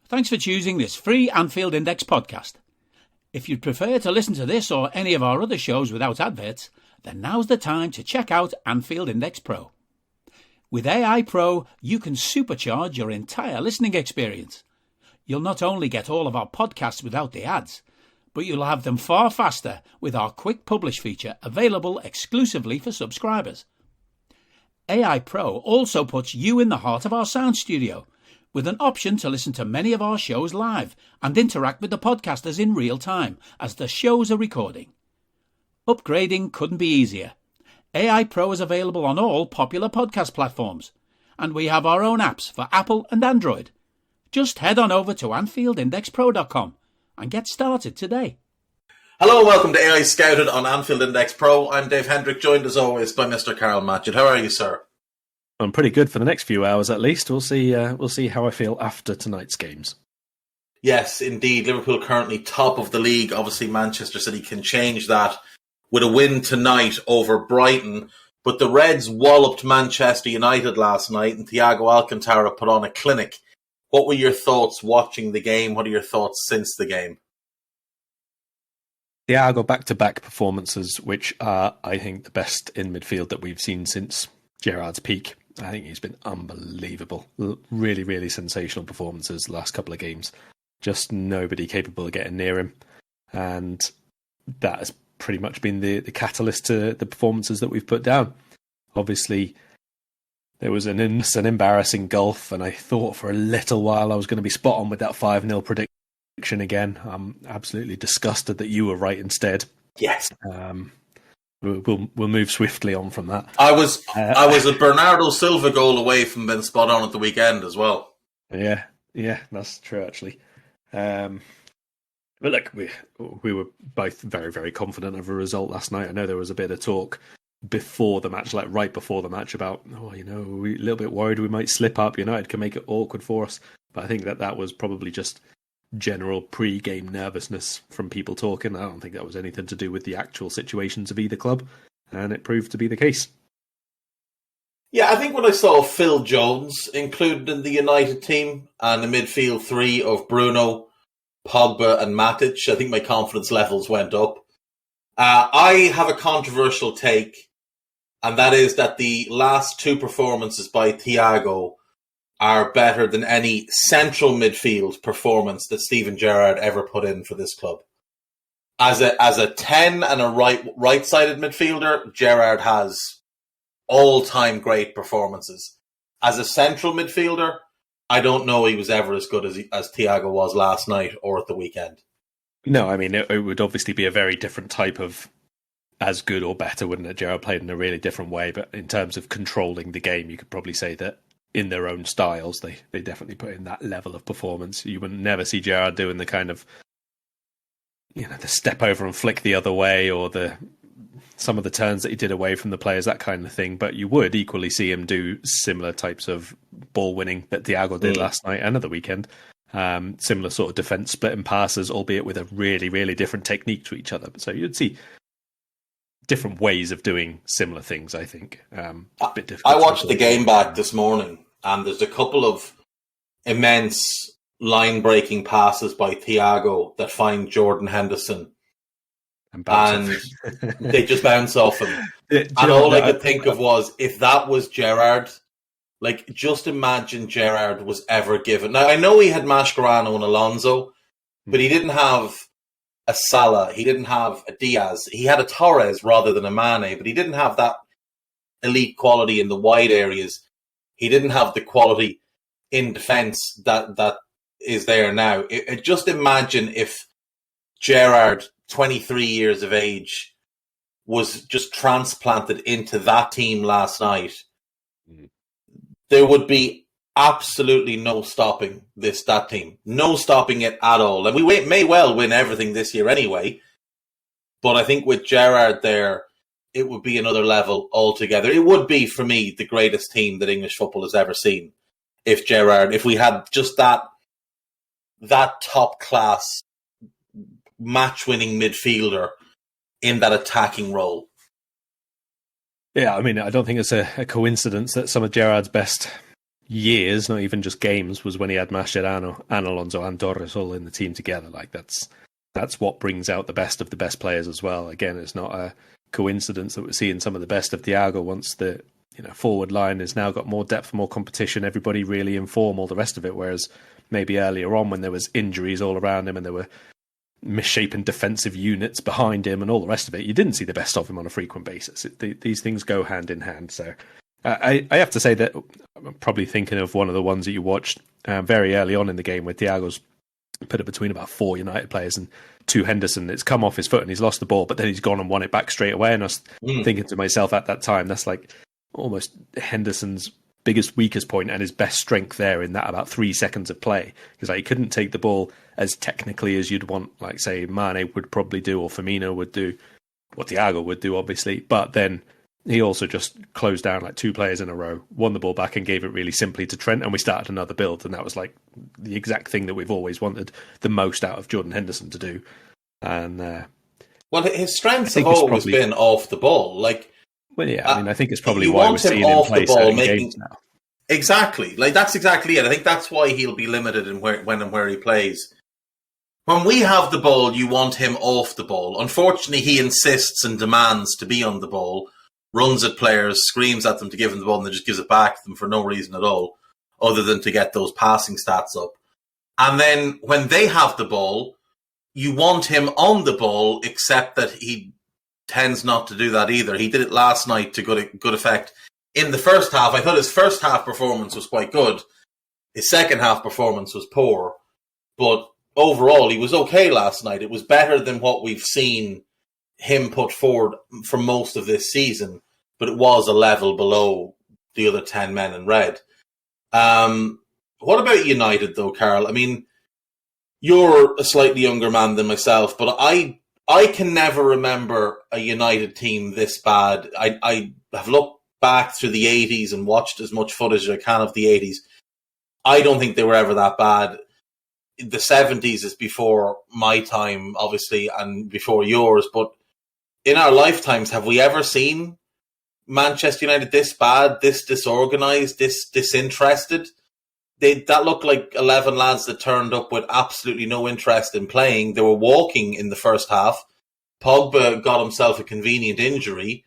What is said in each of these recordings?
Thanks for choosing this free Anfield Index podcast. If you'd prefer to listen to this or any of our other shows without adverts, then now's the time to check out Anfield Index Pro. With AI Pro, you can supercharge your entire listening experience. You'll not only get all of our podcasts without the ads, but you'll have them far faster with our Quick Publish feature available exclusively for subscribers. AI Pro also puts you in the heart of our sound studio, with an option to listen to many of our shows live and interact with the podcasters in real time as the shows are recording. Upgrading couldn't be easier. AI Pro is available on all popular podcast platforms, and we have our own apps for Apple and Android. Just head on over to AnfieldIndexPro.com and get started today. Hello and welcome to AI Scouted on Anfield Index Pro. I'm Dave Hendrick, joined as always by Mr. Carl Matchett. How are you, sir? I'm pretty good for the next few hours at least. We'll see how I feel after tonight's games. Yes, indeed. Liverpool currently top of the league. Obviously, Manchester City can change that with a win tonight over Brighton. But the Reds walloped Manchester United last night and Thiago Alcantara put on a clinic. What were your thoughts watching the game? What are your thoughts since the game? Thiago back-to-back performances, which are, I think, the best in midfield that we've seen since Gerrard's peak. I think he's been unbelievable. Really, really sensational performances the last couple of games. Just nobody capable of getting near him. And that has pretty much been the catalyst to the performances that we've put down. Obviously, there was an embarrassing gulf, and I thought for a little while I was going to be spot on with that 5-0 prediction again. I'm absolutely disgusted that you were right instead. Yes. We'll move swiftly on from that. I was a Bernardo Silva goal away from being spot on at the weekend as well. Yeah, that's true actually. But look, we were both very, very confident of a result last night. I know there was a bit of talk before the match, like right before the match, about we're a little bit worried we might slip up. United can make it awkward for us, but I think that was probably just general pre-game nervousness from people talking. I don't think that was anything to do with the actual situations of either club, and it proved to be the case. Yeah, I think when I saw Phil Jones included in the United team and the midfield three of Bruno, Pogba and Matic, I think my confidence levels went up. I have a controversial take, and that is that the last two performances by Thiago are better than any central midfield performance that Steven Gerrard ever put in for this club. As a 10 and a right-sided midfielder, Gerrard has all-time great performances. As a central midfielder, I don't know he was ever as good as Thiago was last night or at the weekend. No, I mean, it would obviously be a very different type of as good or better, wouldn't it? Gerrard played in a really different way, but in terms of controlling the game, you could probably say that in their own styles, they definitely put in that level of performance. You would never see Gerrard doing the kind of, the step over and flick the other way, or some of the turns that he did away from the players, that kind of thing. But you would equally see him do similar types of ball winning that Thiago did last night and at the weekend. Similar sort of defence splitting passes, albeit with a really, really different technique to each other. So you'd see different ways of doing similar things, I think. A bit difficult. I watched the game back this morning, and there's a couple of immense line-breaking passes by Thiago that find Jordan Henderson, and they just bounce off him. And all I could think of was, if that was Gerrard, just imagine Gerrard was ever given. Now, I know he had Mascherano and Alonso, but he didn't have a Salah, he didn't have a Diaz, he had a Torres rather than a Mane, but he didn't have that elite quality in the wide areas. He didn't have the quality in defence that is there now. Just imagine if Gerrard, 23 years of age, was just transplanted into that team last night. There would be absolutely no stopping that team. No stopping it at all. And we may well win everything this year anyway. But I think with Gerrard there, it would be another level altogether. It would be, for me, the greatest team that English football has ever seen. If we had just that top class match-winning midfielder in that attacking role. Yeah, I mean, I don't think it's a coincidence that some of Gerrard's best years, not even just games, was when he had Mascherano and Alonso and Torres all in the team together. Like that's what brings out the best of the best players as well. Again, it's not a coincidence that we're seeing some of the best of Thiago once the forward line has now got more depth, more competition, everybody really in form, all the rest of it. Whereas maybe earlier on when there was injuries all around him and there were misshapen defensive units behind him and all the rest of it, you didn't see the best of him on a frequent basis. These things go hand in hand. So I have to say that I'm probably thinking of one of the ones that you watched very early on in the game where Thiago's put it between about 4 United players and 2 Henderson. It's come off his foot and he's lost the ball, but then he's gone and won it back straight away. And I was thinking to myself at that time, that's like almost Henderson's biggest weakest point and his best strength there in that about 3 seconds of play, because he couldn't take the ball as technically as you'd want, like say Mane would probably do or Firmino would do, or Thiago would do obviously, but then he also just closed down like 2 players in a row, won the ball back and gave it really simply to Trent, and we started another build, and that was like the exact thing that we've always wanted the most out of Jordan Henderson to do. And well, his strengths have always been off the ball. Well, yeah, I think it's probably why we're seeing him play certain games now. Exactly, that's exactly it. I think that's why he'll be limited in when and where he plays. When we have the ball, you want him off the ball. Unfortunately, he insists and demands to be on the ball, runs at players, screams at them to give him the ball, and then just gives it back to them for no reason at all, other than to get those passing stats up. And then when they have the ball, you want him on the ball, except that he tends not to do that either. He did it last night to good effect. In the first half, I thought his first half performance was quite good. His second half performance was poor. But overall, he was okay last night. It was better than what we've seen him put forward for most of this season, but it was a level below the other 10 men in red. What about United, though, Carl? I mean, you're a slightly younger man than myself, but I can never remember a United team this bad. I have looked back through the 80s and watched as much footage as I can of the 80s. I don't think they were ever that bad. The 70s is before my time, obviously, and before yours, but in our lifetimes, have we ever seen Manchester United this bad, this disorganised, this disinterested? That looked like 11 lads that turned up with absolutely no interest in playing. They were walking in the first half. Pogba got himself a convenient injury.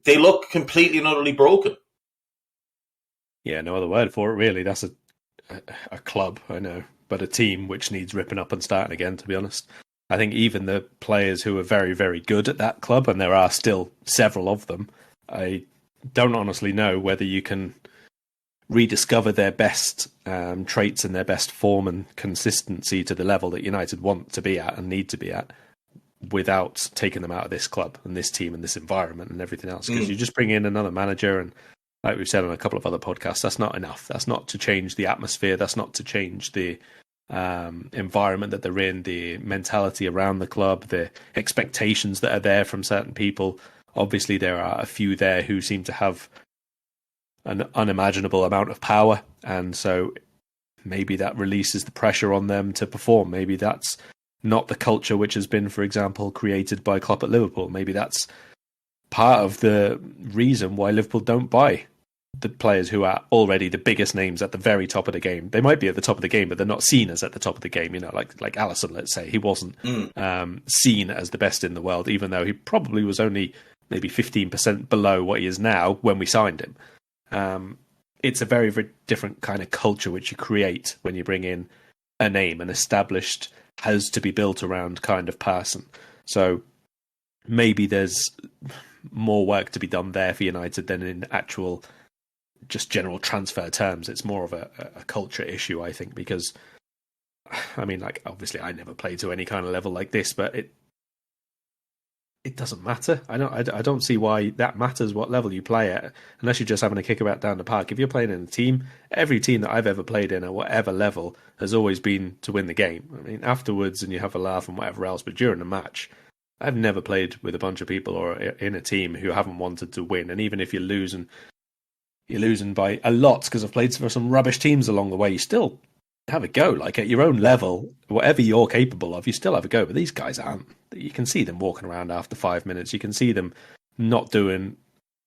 They look completely and utterly broken. Yeah, no other word for it, really. That's a club, I know, but a team which needs ripping up and starting again, to be honest. I think even the players who are very, very good at that club, and there are still several of them, I don't honestly know whether you can rediscover their best traits and their best form and consistency to the level that United want to be at and need to be at without taking them out of this club and this team and this environment and everything else. Because you just bring in another manager, and like we've said on a couple of other podcasts, that's not enough. That's not to change the atmosphere. That's not to change the environment that they're in, the mentality around the club, the expectations that are there from certain people. Obviously, there are a few there who seem to have an unimaginable amount of power, and so maybe that releases the pressure on them to perform. Maybe that's not the culture which has been, for example, created by Klopp at Liverpool. Maybe that's part of the reason why Liverpool don't buy the players who are already the biggest names at the very top of the game. They might be at the top of the game, but they're not seen as at the top of the game. Like Alisson, let's say. He wasn't seen as the best in the world, even though he probably was only maybe 15% below what he is now when we signed him. It's a very, very different kind of culture which you create when you bring in a name, an established, has to be built around kind of person. So maybe there's more work to be done there for United than in actual just general transfer terms. It's more of a culture issue, I think, because I mean, like, obviously I never played to any kind of level like this, but it doesn't matter. I don't see why that matters what level you play at, unless you're just having a kick about down the park. If you're playing in a team, every team that I've ever played in at whatever level has always been to win the game. I mean, afterwards and you have a laugh and whatever else, but during the match, I've never played with a bunch of people or in a team who haven't wanted to win. And even if you're losing by a lot, because I've played for some rubbish teams along the way, you still have a go. Like, at your own level, whatever you're capable of, you still have a go. But these guys aren't. You can see them walking around after 5 minutes. You can see them not doing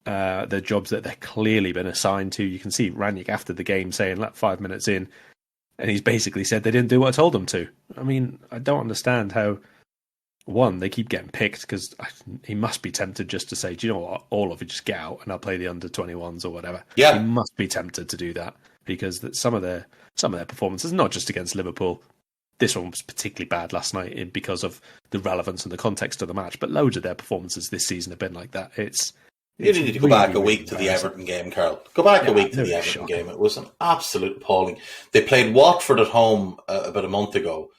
the jobs that they're clearly been assigned to. You can see Ranić after the game saying, like 5 minutes in, and he's basically said they didn't do what I told them to. I mean, I don't understand how, one, they keep getting picked, because he must be tempted just to say, do you know what, all of you just get out and I'll play the under-21s or whatever. Yeah. He must be tempted to do that, because some of their performances, not just against Liverpool, this one was particularly bad last night because of the relevance and the context of the match, but loads of their performances this season have been like that. You need to go back a week to the Everton game, Carl. Go back a week to the Everton game. It was an absolute appalling. They played Watford at home about a month ago,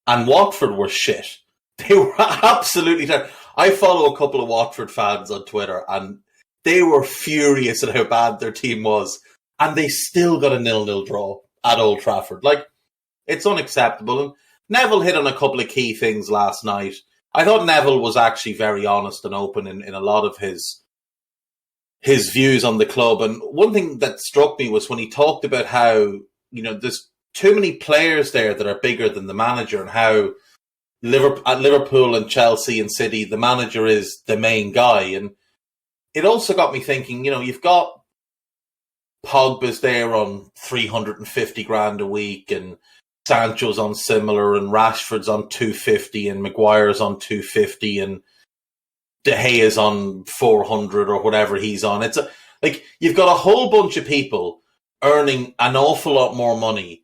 and Watford were shit. They were absolutely terrible. I follow a couple of Watford fans on Twitter, and they were furious at how bad their team was, and they still got a 0-0 draw at Old Trafford. Like, it's unacceptable. And Neville hit on a couple of key things last night. I thought Neville was actually very honest and open in a lot of his views on the club. And one thing that struck me was when he talked about how, there's too many players there that are bigger than the manager, and how at Liverpool and Chelsea and City, the manager is the main guy. And it also got me thinking, you've got Pogba's there on 350 grand a week, and Sancho's on similar, and Rashford's on 250, and Maguire's on 250, and De Gea's on 400 or whatever he's on. It's you've got a whole bunch of people earning an awful lot more money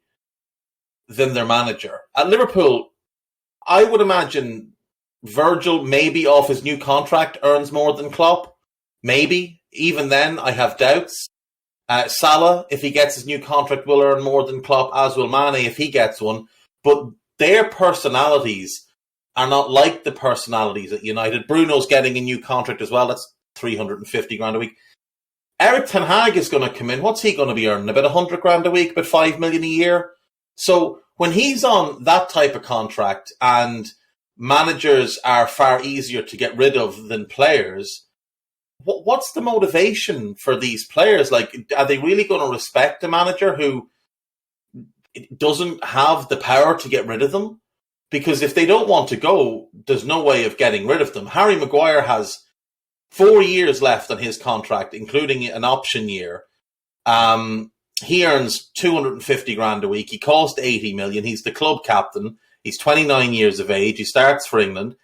than their manager. At Liverpool, I would imagine Virgil, maybe off his new contract, earns more than Klopp. Maybe. Even then, I have doubts. Salah, if he gets his new contract, will earn more than Klopp, as will Mane if he gets one. But their personalities are not like the personalities at United. Bruno's getting a new contract as well. That's 350 grand a week. Eric Ten Hag is going to come in. What's he going to be earning? About 100 grand a week, about 5 million a year. So when he's on that type of contract, and managers are far easier to get rid of than players, what's the motivation for these players? Like, are they really going to respect a manager who doesn't have the power to get rid of them? Because if they don't want to go, there's no way of getting rid of them. Harry Maguire has 4 years left on his contract, including an option year. He earns 250 grand a week. He cost 80 million. He's the club captain. He's 29 years of age. He starts for England.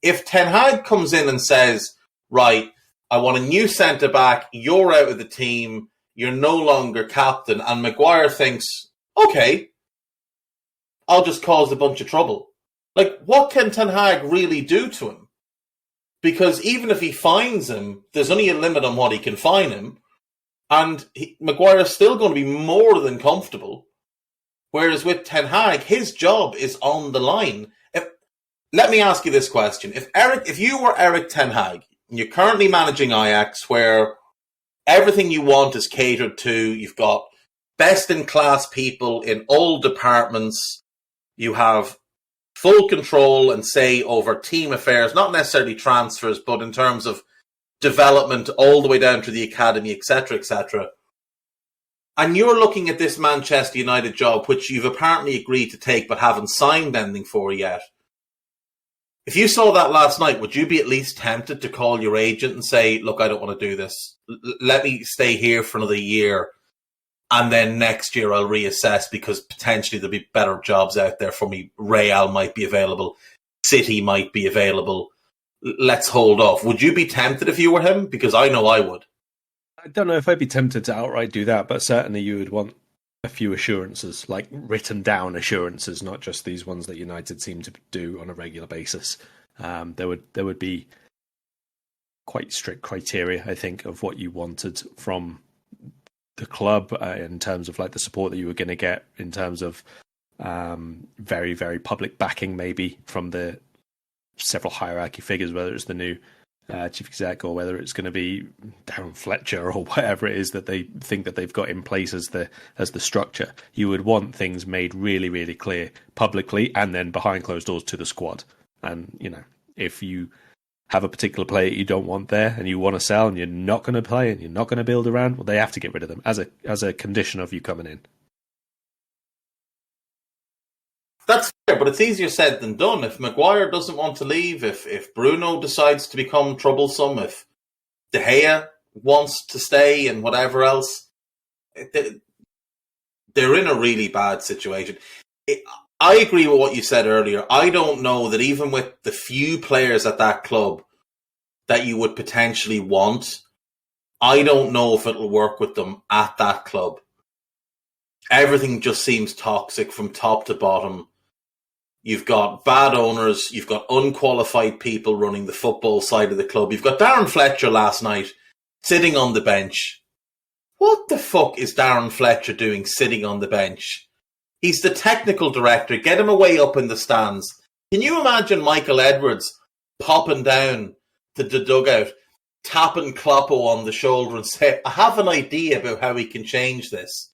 If Ten Hag comes in and says, right, I want a new centre-back, you're out of the team, you're no longer captain, and Maguire thinks, okay, I'll just cause a bunch of trouble. Like, what can Ten Hag really do to him? Because even if he fines him, there's only a limit on what he can fine him, and Maguire's still going to be more than comfortable. Whereas with Ten Hag, his job is on the line. Let me ask you this question. If you were Eric Ten Hag, and you're currently managing Ajax, where everything you want is catered to, you've got best-in-class people in all departments, you have full control and say over team affairs, not necessarily transfers, but in terms of development all the way down to the academy, etc., etc. And you're looking at this Manchester United job, which you've apparently agreed to take but haven't signed anything for yet. If you saw that last night, would you be at least tempted to call your agent and say, look, I don't want to do this. Let me stay here for another year, and then next year I'll reassess, because potentially there'll be better jobs out there for me. Real might be available. City might be available. Let's hold off. Would you be tempted if you were him? Because I know I would. I don't know if I'd be tempted to outright do that, but certainly you would want a few assurances, like written down assurances, not just these ones that United seem to do on a regular basis. There would be quite strict criteria, I think, of what you wanted from the club in terms of like the support that you were going to get, in terms of very, very public backing, maybe from the several hierarchy figures, whether it's the new chief exec or whether it's going to be Darren Fletcher or whatever it is that they think that they've got in place as the structure. You would want things made really, really clear publicly and then behind closed doors to the squad. And, if you have a particular player you don't want there and you want to sell and you're not going to play and you're not going to build around, well, they have to get rid of them as a condition of you coming in. That's fair, but it's easier said than done. If Maguire doesn't want to leave, if Bruno decides to become troublesome, if De Gea wants to stay and whatever else. They're in a really bad situation. I agree with what you said earlier. I don't know that even with the few players at that club that you would potentially want, I don't know if it'll work with them at that club. Everything just seems toxic from top to bottom. You've got bad owners. You've got unqualified people running the football side of the club. You've got Darren Fletcher last night sitting on the bench. What the fuck is Darren Fletcher doing sitting on the bench? He's the technical director. Get him away up in the stands. Can you imagine Michael Edwards popping down to the dugout, tapping Kloppo on the shoulder and say, I have an idea about how we can change this?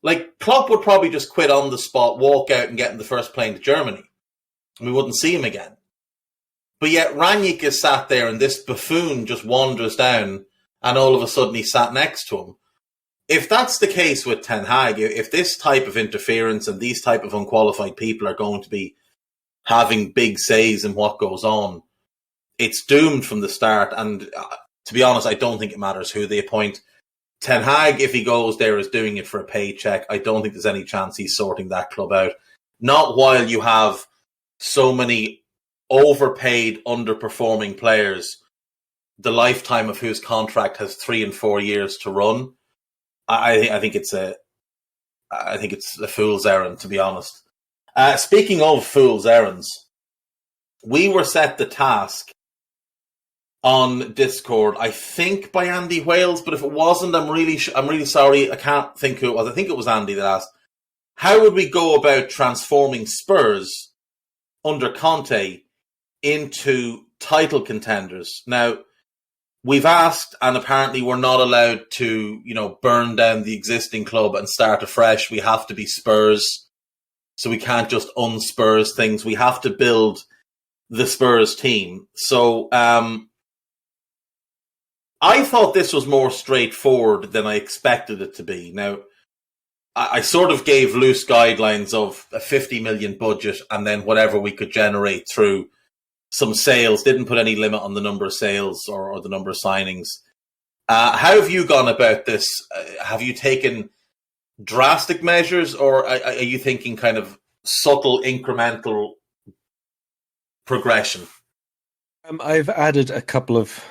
Like, Klopp would probably just quit on the spot, walk out and get in the first plane to Germany. And we wouldn't see him again. But yet Rangnick is sat there and this buffoon just wanders down and all of a sudden he's sat next to him. If that's the case with Ten Hag, if this type of interference and these type of unqualified people are going to be having big says in what goes on, it's doomed from the start. And to be honest, I don't think it matters who they appoint. Ten Hag, if he goes there, is doing it for a paycheck. I don't think there's any chance he's sorting that club out. Not while you have so many overpaid, underperforming players, the lifetime of whose contract has 3 and 4 years to run. I think it's a fool's errand, to be honest. Speaking of fool's errands, we were set the task on Discord, I think by Andy Wales, but if it wasn't, I'm really sorry. I can't think who it was. I think it was Andy that asked, how would we go about transforming Spurs under Conte into title contenders? Now, we've asked, and apparently we're not allowed to, burn down the existing club and start afresh. We have to be Spurs, so we can't just unspurs things. We have to build the Spurs team. So, I thought this was more straightforward than I expected it to be. Now, I sort of gave loose guidelines of a 50 million budget and then whatever we could generate through some sales. Didn't put any limit on the number of sales or the number of signings. How have you gone about this? Have you taken drastic measures, or are you thinking kind of subtle, incremental progression? I've added a couple of,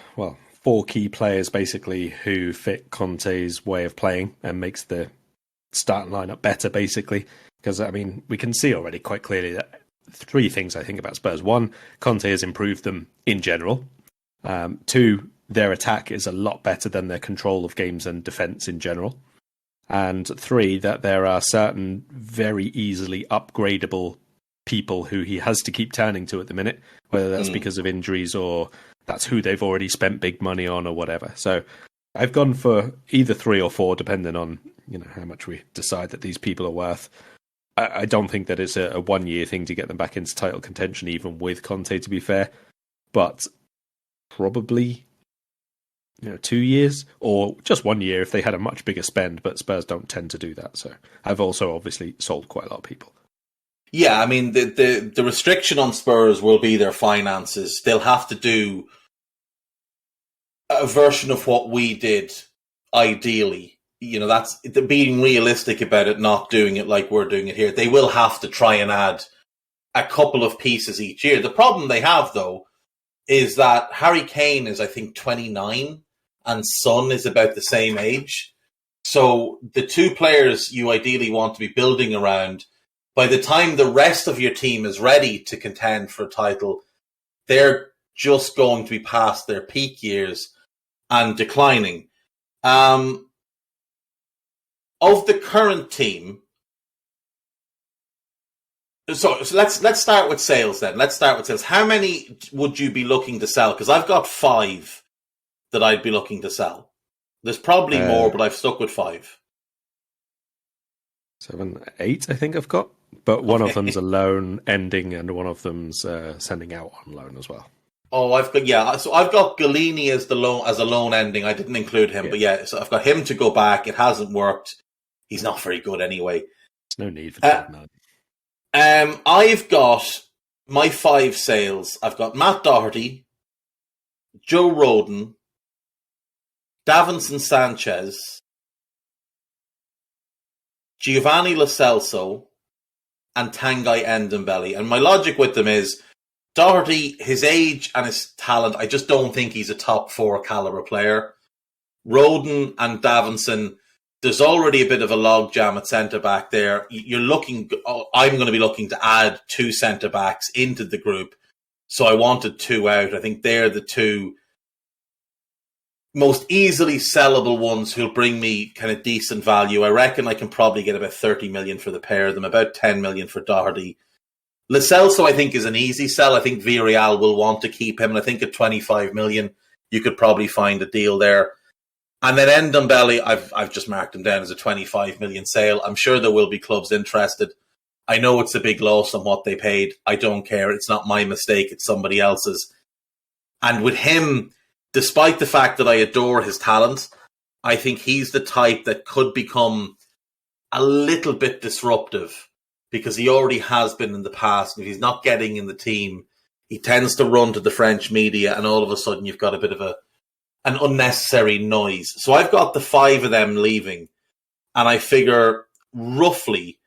4 key players basically who fit Conte's way of playing and makes the starting lineup better, basically. Because, we can see already quite clearly that 3 things I think about Spurs. 1, Conte has improved them in general. 2, their attack is a lot better than their control of games and defence in general. And 3, that there are certain very easily upgradable people who he has to keep turning to at the minute, whether that's because of injuries or that's who they've already spent big money on or whatever. So I've gone for either 3 or 4, depending on how much we decide that these people are worth. I don't think that it's a 1-year thing to get them back into title contention, even with Conte, to be fair. But probably 2 years or just 1 year if they had a much bigger spend. But Spurs don't tend to do that. So I've also obviously sold quite a lot of people. Yeah, the restriction on Spurs will be their finances. They'll have to do a version of what we did, ideally. That's being realistic about it, not doing it like we're doing it here. They will have to try and add a couple of pieces each year. The problem they have, though, is that Harry Kane is, I think, 29 and Son is about the same age. So the 2 players you ideally want to be building around, by the time the rest of your team is ready to contend for a title, they're just going to be past their peak years and declining. Of the current team, so let's start with sales then. Let's start with sales. How many would you be looking to sell? Because I've got 5 that I'd be looking to sell. There's probably more, but I've stuck with 5. 7, 8, I think I've got. But one of them's a loan ending and one of them's sending out on loan as well. Oh, I've got Galini as a loan ending. I didn't include him, but so I've got him to go back. It hasn't worked. He's not very good anyway. There's no need for that. I've got my 5 sales. I've got Matt Doherty, Joe Rodon, Davinson Sanchez, Giovanni Lo Celso, and Tanguy Ndombele. And my logic with them is Doherty, his age and his talent, I just don't think he's a top 4 calibre player. Rodon and Davinson, there's already a bit of a logjam at centre-back there. I'm going to be looking to add 2 centre-backs into the group. So I wanted 2 out. I think they're the 2 most easily sellable ones who'll bring me kind of decent value. I reckon I can probably get about 30 million for the pair of them, about 10 million for Doherty. Lo Celso, I think, is an easy sell. I think Villarreal will want to keep him. And I think at 25 million, you could probably find a deal there. And then Ndombele, I've just marked him down as a 25 million sale. I'm sure there will be clubs interested. I know it's a big loss on what they paid. I don't care. It's not my mistake. It's somebody else's. And with him, despite the fact that I adore his talent, I think he's the type that could become a little bit disruptive because he already has been in the past. If he's not getting in the team, he tends to run to the French media and all of a sudden you've got a bit of an unnecessary noise. So I've got the 5 of them leaving and I figure roughly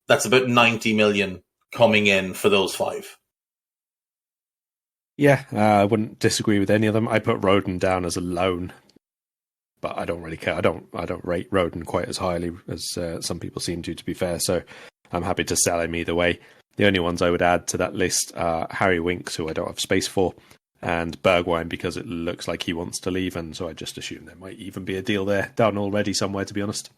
that's about 90 million coming in for those 5. Yeah, I wouldn't disagree with any of them. I put Rodon down as a loan, but I don't really care. I don't rate Rodon quite as highly as some people seem to be fair. So I'm happy to sell him either way. The only ones I would add to that list are Harry Winks, who I don't have space for, and Bergwijn because it looks like he wants to leave, and so I just assume there might even be a deal there done already somewhere, to be honest.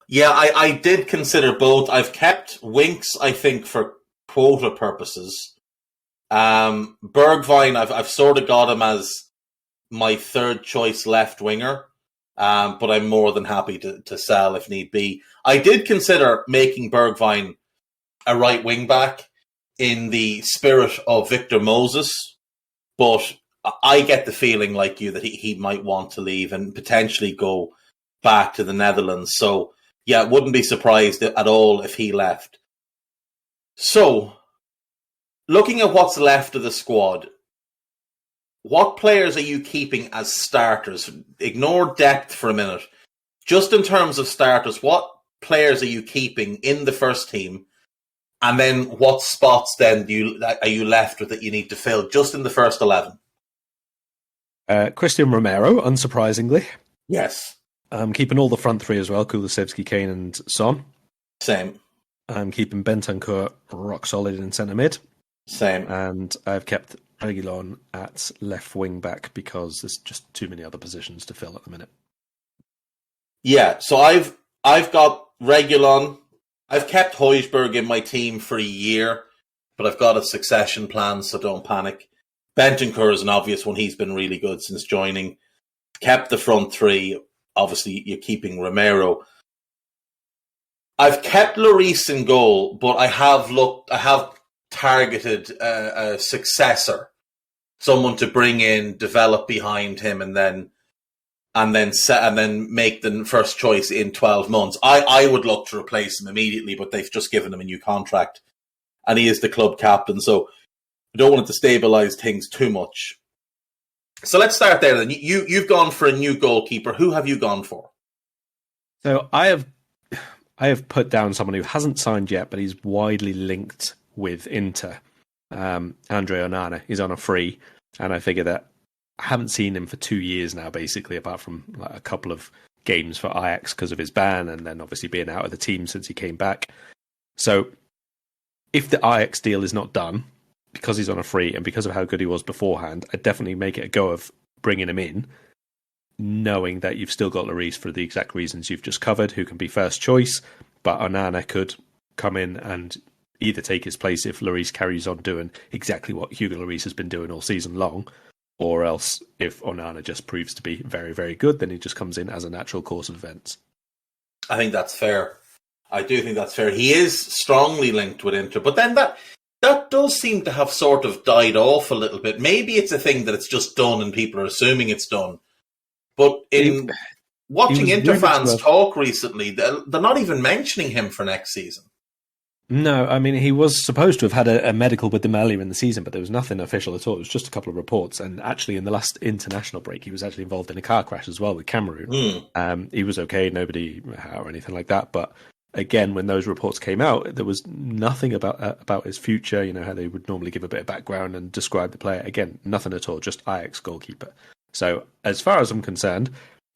Yeah, I did consider both. I've kept Winks, I think, for quota purposes. Bergwijn, I've sort of got him as my 3rd choice left winger, but I'm more than happy to sell if need be. I did consider making Bergwijn a right wing back in the spirit of Victor Moses, but I get the feeling like you that he might want to leave and potentially go back to the Netherlands. So yeah, wouldn't be surprised at all if he left. So, looking at what's left of the squad, what players are you keeping as starters? Ignore depth for a minute. Just in terms of starters, what players are you keeping in the first team? And then what spots then are you left with that you need to fill just in the first 11? Christian Romero, unsurprisingly. Yes. I'm keeping all the front 3 as well, Kulusevski, Kane and Son. Same. I'm keeping Bentancur rock solid in centre mid. Same. And I've kept Reguilon at left wing back because there's just too many other positions to fill at the minute. Yeah, so I've got Reguilon. I've kept Højbjerg in my team for a year, but I've got a succession plan, so don't panic. Bentancur is an obvious one. He's been really good since joining. Kept the front 3. Obviously, you're keeping Romero. I've kept Lloris in goal, but I have targeted a successor, someone to bring in, develop behind him, and then make the first choice in 12 months. I would look to replace him immediately, but they've just given him a new contract, and he is the club captain, so I don't want it to stabilise things too much. So let's start there then. You've gone for a new goalkeeper. Who have you gone for? So I have put down someone who hasn't signed yet, but he's widely linked with Inter. Andre Onana. He's on a free, and I figure that I haven't seen him for 2 years now, basically, apart from like a couple of games for Ajax because of his ban, and then obviously being out of the team since he came back. So if the Ajax deal is not done, because he's on a free and because of how good he was beforehand, I'd definitely make it a go of bringing him in, knowing that you've still got Lloris for the exact reasons you've just covered, who can be first choice, but Onana could come in and either take his place if Lloris carries on doing exactly what Hugo Lloris has been doing all season long, or else if Onana just proves to be very, very good, then he just comes in as a natural course of events. I think that's fair. I do think that's fair. He is strongly linked with Inter, but then that does seem to have sort of died off a little bit. Maybe it's a thing that it's just done and people are assuming it's done. But in watching Inter fans talk recently, they're not even mentioning him for next season. No, I mean, he was supposed to have had a medical with them earlier in the season, but there was nothing official at all. It was just a couple of reports. And actually, in the last international break, he was actually involved in a car crash as well with Cameroon. He was okay, nobody or anything like that. But again, when those reports came out, there was nothing about his future, how they would normally give a bit of background and describe the player. Again, nothing at all, just Ajax goalkeeper. So as far as I'm concerned,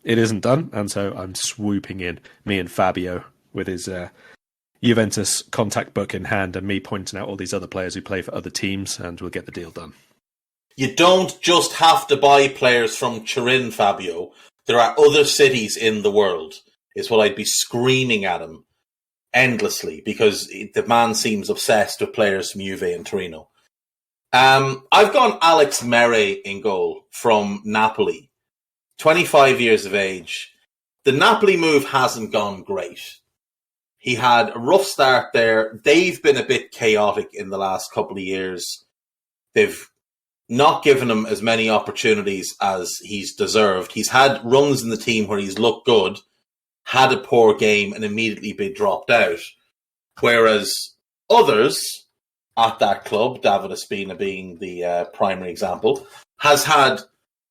it isn't done. And so I'm swooping in, me and Fabio, with his Juventus contact book in hand, and me pointing out all these other players who play for other teams, and we'll get the deal done. You don't just have to buy players from Turin, Fabio. There are other cities in the world, is what I'd be screaming at him endlessly, because the man seems obsessed with players from Juve and Torino. I've gone Alex Mere in goal from Napoli, 25 years of age. The Napoli move hasn't gone great. He had a rough start there. They've been a bit chaotic in the last couple of years. They've not given him as many opportunities as he's deserved. He's had runs in the team where he's looked good, had a poor game, and immediately been dropped out. Whereas others at that club, David Ospina being the primary example, has had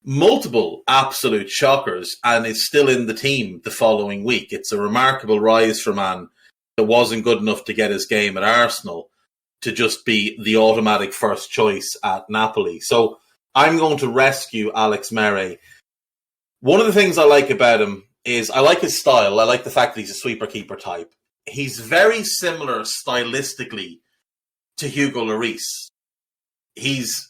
multiple absolute shockers and is still in the team the following week. It's a remarkable rise for a man that wasn't good enough to get his game at Arsenal to just be the automatic first choice at Napoli. So I'm going to rescue Alex Mere. One of the things I like about him is I like his style. I like the fact that he's a sweeper keeper type. He's very similar stylistically to Hugo Lloris. He's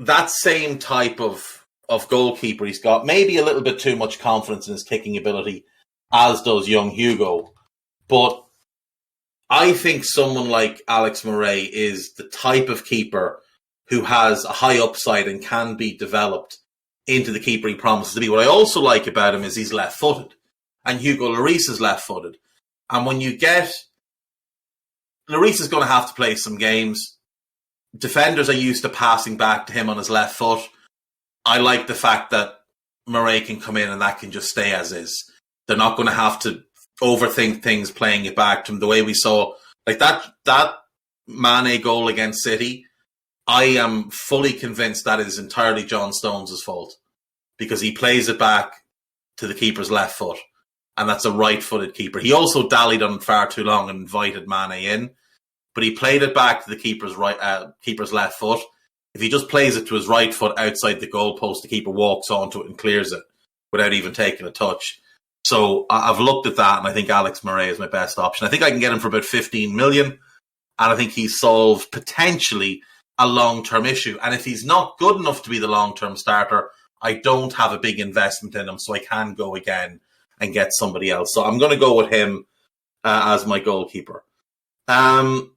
that same type of goalkeeper. He's got maybe a little bit too much confidence in his kicking ability, as does young Hugo. But I think someone like Alex Mere is the type of keeper who has a high upside and can be developed into the keeper he promises to be. What I also like about him is he's left-footed, and Hugo Lloris is left-footed. And when you get... Lloris is going to have to play some games. Defenders are used to passing back to him on his left foot. I like the fact that Mere can come in and that can just stay as is. They're not going to have to overthink things playing it back to him the way we saw. Like that Mane goal against City, I am fully convinced that is entirely John Stones' fault, because he plays it back to the keeper's left foot, and that's a right-footed keeper. He also dallied on it far too long and invited Mane in, but he played it back to the keeper's left foot. If he just plays it to his right foot outside the goalpost, the keeper walks onto it and clears it without even taking a touch. So I've looked at that, and I think Alex Mere is my best option. I think I can get him for about 15 million, and I think he's solved potentially a long-term issue. And if he's not good enough to be the long-term starter, I don't have a big investment in him, so I can go again and get somebody else. So I'm going to go with him as my goalkeeper. So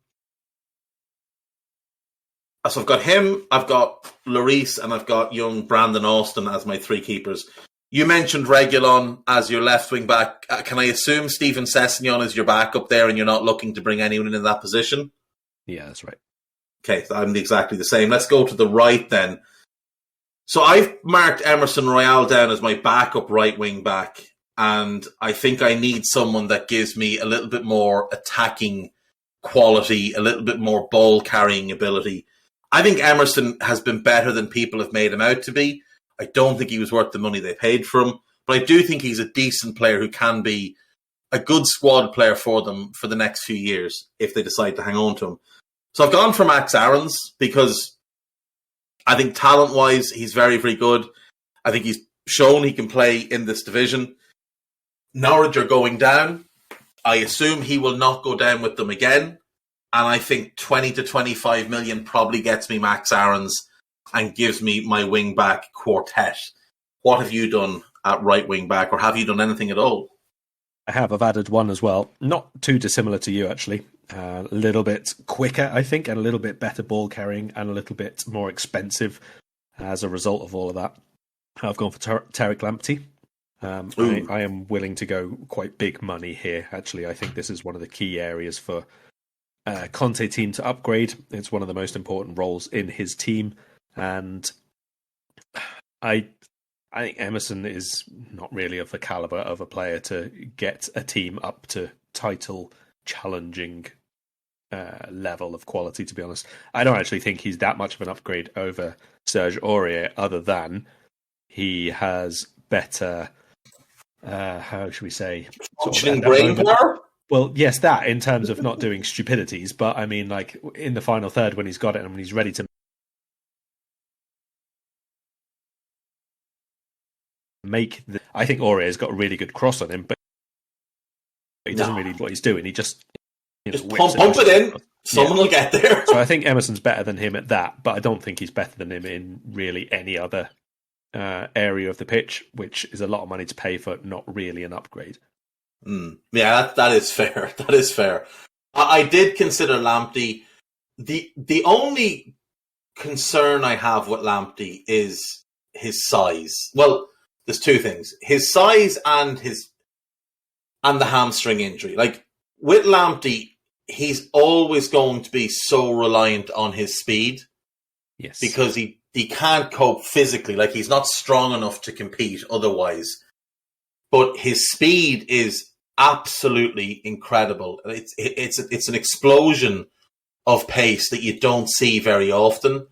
I've got him, I've got Lloris, and I've got young Brandon Austin as my three keepers. You mentioned Reguilon as your left wing back. Can I assume Steven Sessegnon is your backup there and you're not looking to bring anyone in that position? Yeah, that's right. Okay, I'm exactly the same. Let's go to the right then. So I've marked Emerson Royal down as my backup right wing back, and I think I need someone that gives me a little bit more attacking quality, a little bit more ball carrying ability. I think Emerson has been better than people have made him out to be. I don't think he was worth the money they paid for him, but I do think he's a decent player who can be a good squad player for them for the next few years if they decide to hang on to him. So I've gone for Max Aarons because I think talent-wise he's very, very good. I think he's shown he can play in this division. Norwich are going down. I assume he will not go down with them again. And I think 20 to 25 million probably gets me Max Aarons and gives me my wing-back quartet. What have you done at right wing-back, or have you done anything at all? I have. I've added one as well. Not too dissimilar to you, actually. A little bit quicker, I think, and a little bit better ball carrying and a little bit more expensive as a result of all of that. I've gone for Tariq Lamptey. I am willing to go quite big money here, actually. I think this is one of the key areas for Conte team to upgrade. It's one of the most important roles in his team. And I think Emerson is not really of the caliber of a player to get a team up to title challenging level of quality, to be honest. I don't actually think he's that much of an upgrade over Serge Aurier, other than he has better, how should we say, functioning brain power? Well, yes, that in terms of not doing stupidities, but I mean, like in the final third when he's got it and when he's ready to I think Aurier's got a really good cross on him, but he doesn't really know what he's doing. He just pump it in. Someone will get there. So I think Emerson's better than him at that, but I don't think he's better than him in really any other area of the pitch, which is a lot of money to pay for not really an upgrade. Yeah, that is fair. That is fair. I did consider Lamptey. The only concern I have with Lamptey is his size. Well, there's two things: his size and the hamstring injury. Like with Lamptey, he's always going to be so reliant on his speed. Yes, because he can't cope physically. Like he's not strong enough to compete otherwise. But his speed is absolutely incredible. It's an explosion of pace that you don't see very often.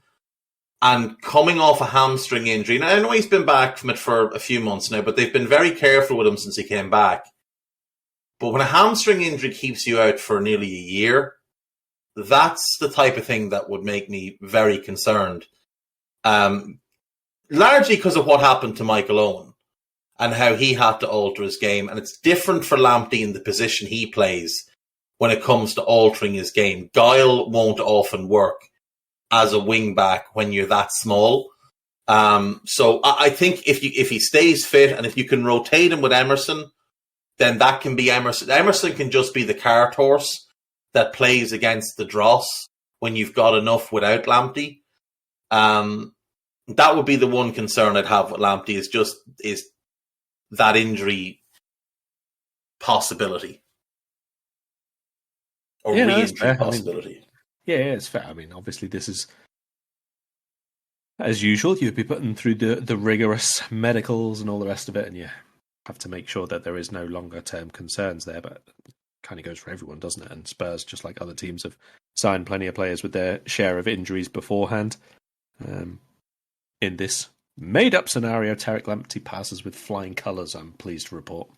And coming off a hamstring injury, and I know he's been back from it for a few months now, but they've been very careful with him since he came back. But when a hamstring injury keeps you out for nearly a year, that's the type of thing that would make me very concerned. Largely because of what happened to Michael Owen and how he had to alter his game. And it's different for Lamptey in the position he plays when it comes to altering his game. Guile won't often work as a wing back when you're that small. So I think if he stays fit and if you can rotate him with Emerson, then that can be Emerson. Emerson can just be the cart horse that plays against the dross when you've got enough without Lamptey. That would be the one concern I'd have with Lamptey is that injury possibility or re-injury possibility. It's fair. I mean, obviously this is, as usual, you'd be putting through the rigorous medicals and all the rest of it, and you have to make sure that there is no longer term concerns there, but it kind of goes for everyone, doesn't it? And Spurs, just like other teams, have signed plenty of players with their share of injuries beforehand. In this made-up scenario, Tariq Lamptey passes with flying colours, I'm pleased to report.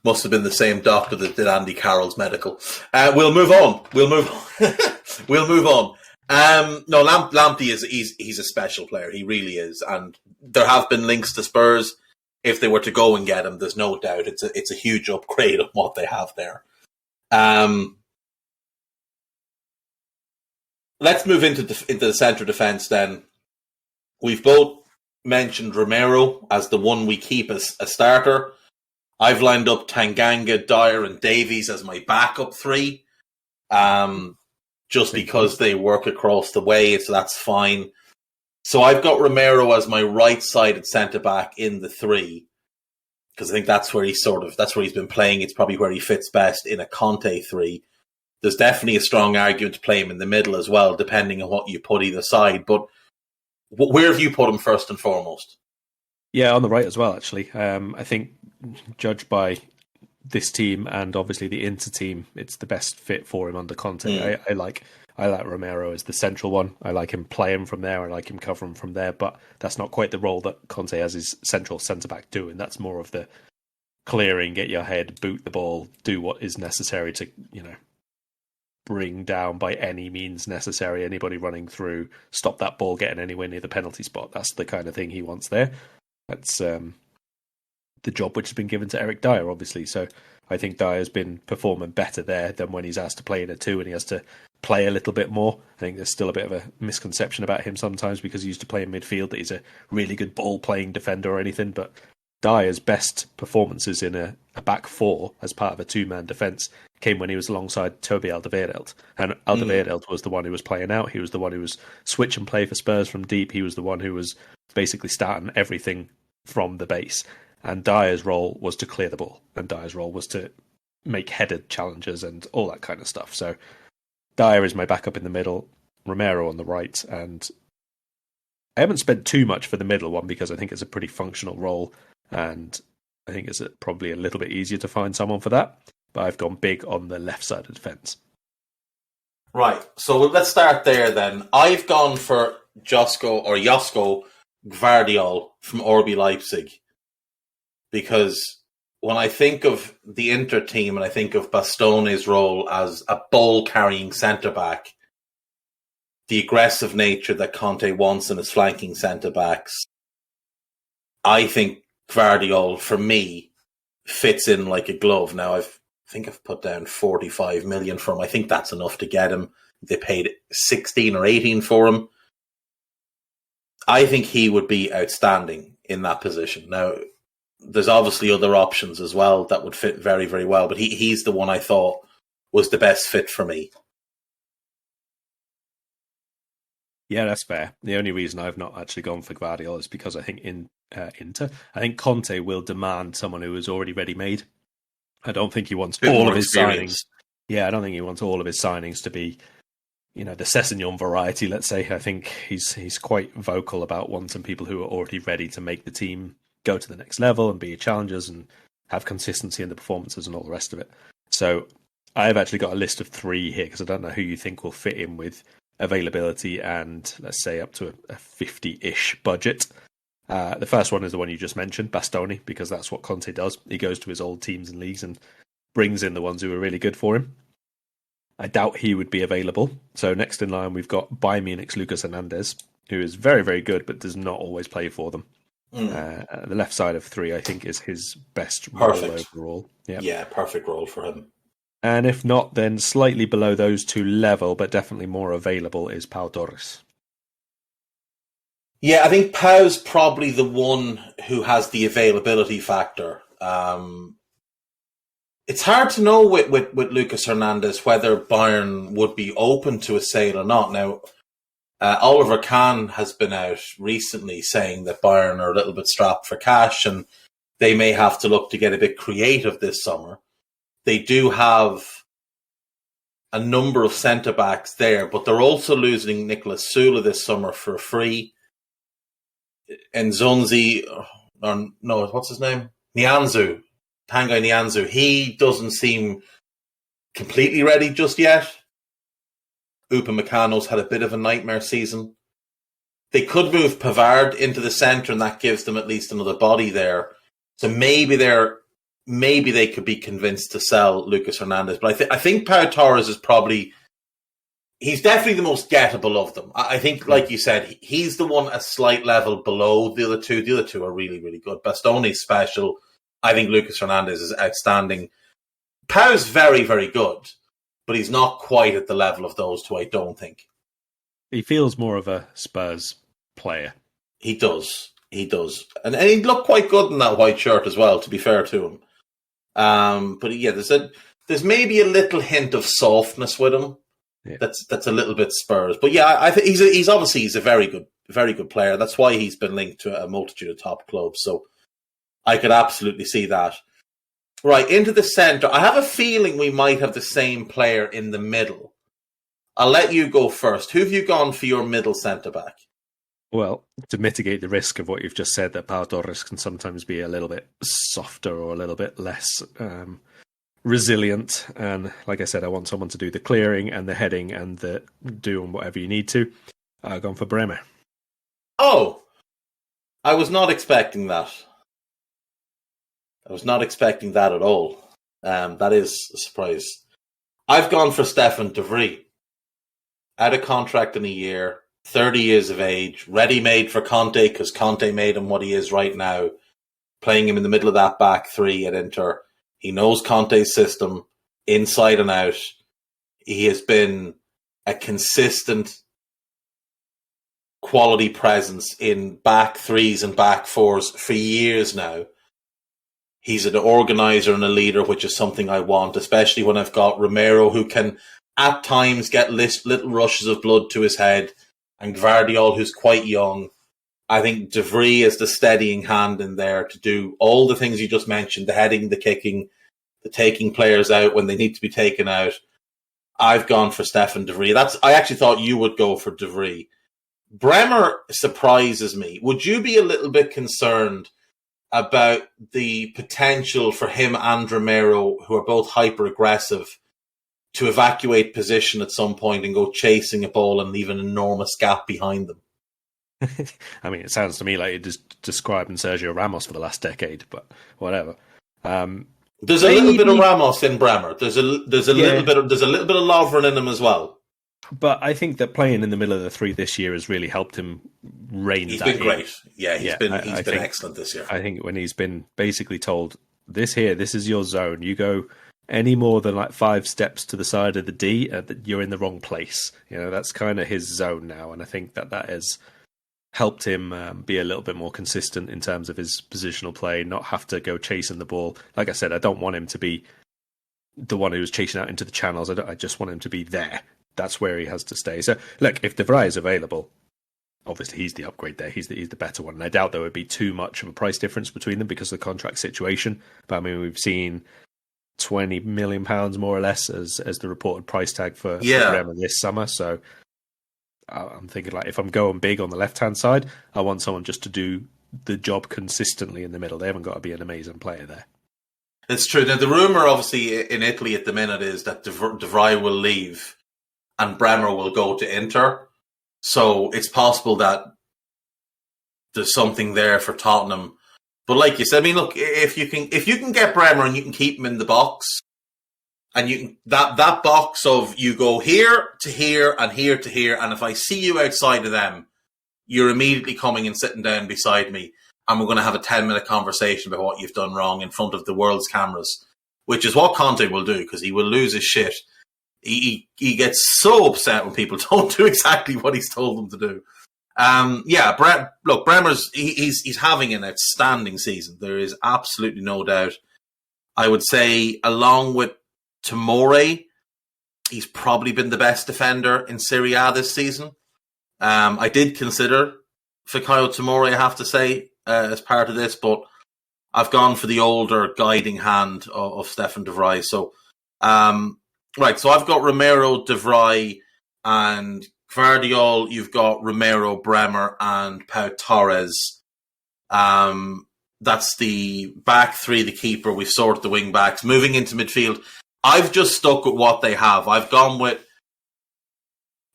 Must have been the same doctor that did Andy Carroll's medical. We'll move on. We'll move on. No, Lamptey he's a special player. He really is, and there have been links to Spurs. If they were to go and get him, there's no doubt it's a huge upgrade on what they have there. Let's move into the centre defence then. We've both mentioned Romero as the one we keep as a starter. I've lined up Tanganga, Dyer and Davies as my backup three. Just because they work across the way, so that's fine. So I've got Romero as my right-sided centre-back in the three, because I think that's where he's been playing. It's probably where he fits best in a Conte three. There's definitely a strong argument to play him in the middle as well, depending on what you put either side. But where have you put him first and foremost? Yeah, on the right as well, actually. I think, judged by this team and obviously the Inter team, it's the best fit for him under Conte. I like Romero as the central one. I like him playing from there. I like him covering from there. But that's not quite the role that Conte has his central centre-back doing. That's more of the clearing, get your head, boot the ball, do what is necessary to, bring down by any means necessary anybody running through, stop that ball getting anywhere near the penalty spot. That's the kind of thing he wants there. That's the job which has been given to Eric Dyer, obviously. So I think Dyer's been performing better there than when he's asked to play in a two and he has to play a little bit more. I think there's still a bit of a misconception about him sometimes because he used to play in midfield that he's a really good ball-playing defender or anything, but Dyer's best performances in a back four as part of a two-man defence came when he was alongside Toby Alderweireld. And Alderweireld was the one who was playing out. He was the one who was switch and play for Spurs from deep. He was the one who was basically starting everything from the base. And Dyer's role was to clear the ball. And Dyer's role was to make headed challenges and all that kind of stuff. So Dyer is my backup in the middle, Romero on the right. And I haven't spent too much for the middle one because I think it's a pretty functional role. And I think it's probably a little bit easier to find someone for that. but I've gone big on the left side of the defence. Right, so let's start there then. I've gone for Josko Gvardiol from RB Leipzig, because when I think of the Inter team and I think of Bastone's role as a ball-carrying centre-back, the aggressive nature that Conte wants in his flanking centre-backs, I think Gvardiol, for me, fits in like a glove. Now, I think I've put down 45 million for him. I think that's enough to get him. They paid 16 or 18 for him. I think he would be outstanding in that position. Now, there's obviously other options as well that would fit very, very well, but he's the one I thought was the best fit for me. Yeah, that's fair. The only reason I've not actually gone for Gvardiol is because I think in Inter, I think Conte will demand someone who is already ready-made. I don't think he wants all of his signings. Yeah, I don't think he wants all of his signings to be, the Sessegnon variety, let's say. I think he's quite vocal about wanting people who are already ready to make the team go to the next level and be challengers and have consistency in the performances and all the rest of it. So I've actually got a list of 3 here because I don't know who you think will fit in with availability and, let's say, up to a 50-ish budget. The first one is the one you just mentioned, Bastoni, because that's what Conte does. He goes to his old teams and leagues and brings in the ones who are really good for him. I doubt he would be available. So next in line, we've got Bayern Munich's Lucas Hernandez, who is very, very good, but does not always play for them. The left side of 3, I think, is his best role overall. Yeah, perfect role for him. And if not, then slightly below those 2 level, but definitely more available, is Pau Torres. Yeah, I think Pau's probably the one who has the availability factor. It's hard to know with Lucas Hernandez whether Bayern would be open to a sale or not. Now, Oliver Kahn has been out recently saying that Bayern are a little bit strapped for cash and they may have to look to get a bit creative this summer. They do have a number of centre-backs there, but they're also losing Nicolas Sula this summer for free. Nzonzi, or no, what's his name? Tanguy Nianzou. He doesn't seem completely ready just yet. Upamecano's had a bit of a nightmare season. They could move Pavard into the centre, and that gives them at least another body there. So maybe they could be convinced to sell Lucas Hernandez. But I think Pau Torres is probably... He's definitely the most gettable of them. I think, like you said, he's the one a slight level below the other 2. The other 2 are really, really good. Bastone's special. I think Lucas Hernandez is outstanding. Pau's very, very good, but he's not quite at the level of those 2, I don't think. He feels more of a Spurs player. He does. And he looked quite good in that white shirt as well, to be fair to him. But yeah, there's maybe a little hint of softness with him. Yeah. That's a little bit Spurs. But yeah, I think he's obviously a very good player. That's why he's been linked to a multitude of top clubs. So I could absolutely see that. Right, into the centre. I have a feeling we might have the same player in the middle. I'll let you go first. Who have you gone for your middle centre-back? Well, to mitigate the risk of what you've just said, that Pau Torres can sometimes be a little bit softer or a little bit less resilient. And like I said, I want someone to do the clearing and the heading and the doing whatever you need to. I've gone for Bremer. Oh, I was not expecting that. I was not expecting that at all. That is a surprise. I've gone for Stefan de Vrij. Out of contract in a year, 30 years of age, ready-made for Conte because Conte made him what he is right now, playing him in the middle of that back 3 at Inter. He knows Conte's system inside and out. He has been a consistent quality presence in back 3s and back 4s for years now. He's an organizer and a leader, which is something I want, especially when I've got Romero, who can at times get little rushes of blood to his head, and Gvardiol, who's quite young. I think de Vrij is the steadying hand in there to do all the things you just mentioned, the heading, the kicking, the taking players out when they need to be taken out. I've gone for Stefan de Vrij. I actually thought you would go for de Vrij. Bremer surprises me. Would you be a little bit concerned about the potential for him and Romero, who are both hyper-aggressive, to evacuate position at some point and go chasing a ball and leave an enormous gap behind them. I mean, it sounds to me like you're just describing Sergio Ramos for the last decade, but whatever. There's a little bit of Ramos in Bremer. There's a little bit of Lovren in him as well. But I think that playing in the middle of the three this year has really helped him rein He's that been in. great. Yeah, he's been excellent this year. I think when he's been basically told, this is your zone. You go any more than like 5 steps to the side of the D, you're in the wrong place. That's kind of his zone now. And I think that has helped him be a little bit more consistent in terms of his positional play, not have to go chasing the ball. Like I said, I don't want him to be the one who's chasing out into the channels. I just want him to be there. That's where he has to stay. So, look, if De Vrij is available, obviously he's the upgrade there. He's the better one. And I doubt there would be too much of a price difference between them because of the contract situation. But I mean, we've seen £20 million more or less as the reported price tag for Bremer this summer. So I'm thinking, like, if I'm going big on the left-hand side, I want someone just to do the job consistently in the middle. They haven't got to be an amazing player there. It's true. Now, the rumour, obviously, in Italy at the minute is that De Vrij will leave and Bremer will go to Inter. So it's possible that there's something there for Tottenham. But like you said, I mean, look, if you can get Bremer and you can keep him in the box, and you can, that box of you go here to here and here to here, and if I see you outside of them, you're immediately coming and sitting down beside me, and we're going to have a 10-minute conversation about what you've done wrong in front of the world's cameras, which is what Conte will do, because he will lose his shit. He gets so upset when people don't do exactly what he's told them to do. Look, Bremer's he's having an outstanding season. There is absolutely no doubt. I would say, along with Tomori, he's probably been the best defender in Serie A this season. I did consider Fikayo Tomori, I have to say, as part of this, but I've gone for the older guiding hand of Stefan de Vrij. So, so I've got Romero, de Vrij, and Gvardiol. You've got Romero, Bremer, and Pau Torres. That's the back three, the keeper. We've sorted the wing backs. Moving into midfield, I've just stuck with what they have. I've gone with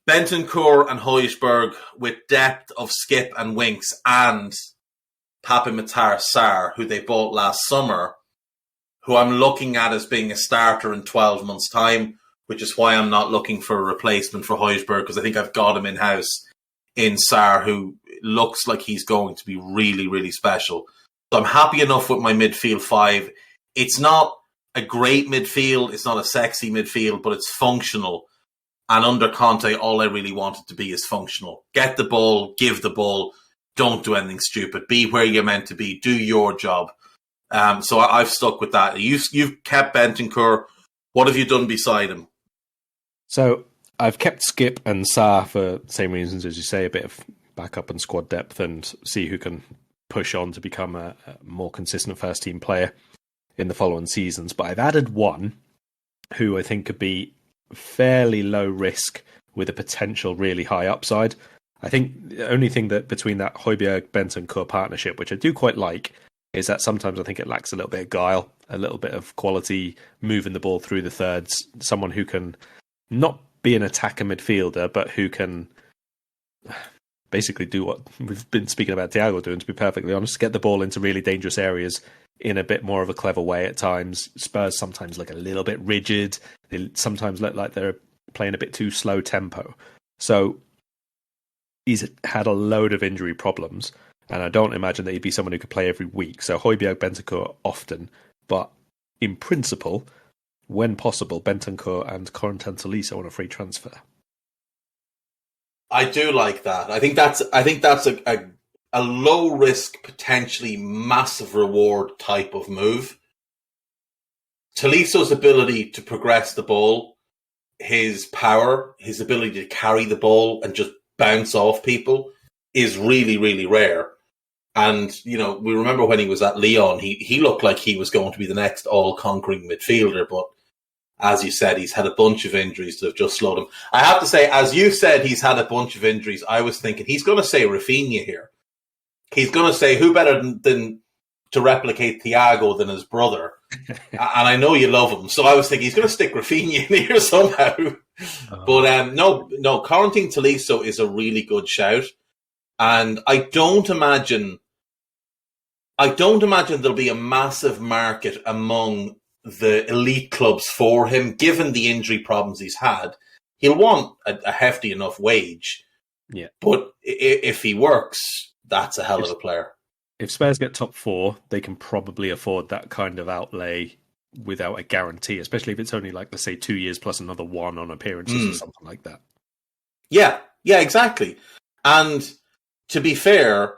Bentancur and Højbjerg with depth of Skip and Winks and Pape Matar Sarr, who they bought last summer, who I'm looking at as being a starter in 12 months' time, which is why I'm not looking for a replacement for Højbjerg, because I think I've got him in-house in Sarr, who looks like he's going to be really, really special. So I'm happy enough with my midfield 5. It's not a great midfield, it's not a sexy midfield, but it's functional. And under Conte, all I really wanted to be is functional. Get the ball, give the ball, don't do anything stupid. Be where you're meant to be, do your job. So I've stuck with that. You've kept Bentancur. What have you done beside him? So I've kept Skip and Sarr for the same reasons as you say, a bit of backup and squad depth and see who can push on to become a more consistent first-team player in the following seasons. But I've added one who I think could be fairly low risk with a potential really high upside. I think the only thing that between that Højbjerg-Bentancur partnership, which I do quite like, is that sometimes I think it lacks a little bit of guile, a little bit of quality, moving the ball through the thirds, someone who can not be an attacker midfielder, but who can basically do what we've been speaking about Thiago doing, to be perfectly honest, get the ball into really dangerous areas in a bit more of a clever way at times. Spurs sometimes look a little bit rigid. They sometimes look like they're playing a bit too slow tempo. So he's had a load of injury problems, and I don't imagine that he'd be someone who could play every week. So Højbjerg, Bentancur often, but in principle, when possible, Bentancur and Corentin Tolisso on a free transfer. I do like that. I think that's a low risk, potentially massive reward type of move. Tolisso's ability to progress the ball, his power, his ability to carry the ball and just bounce off people is really, really rare. And, you know, we remember when he was at Lyon, he looked like he was going to be the next all-conquering midfielder, but as you said, he's had a bunch of injuries that have just slowed him. I have to say, as you said, he's had a bunch of injuries. I was thinking he's going to say Rafinha here. He's going to say, who better than to replicate Thiago than his brother. And I know you love him. So I was thinking he's going to stick Rafinha in here somehow. But no, Corentin Tolisso is a really good shout. And I don't imagine there'll be a massive market among the elite clubs for him, given the injury problems he's had. He'll want a hefty enough wage. Yeah. But if he works, that's a hell of a player. If Spurs get top 4, they can probably afford that kind of outlay without a guarantee, especially if it's only like, let's say, 2 years plus another one on appearances or something like that. Yeah, exactly. And to be fair,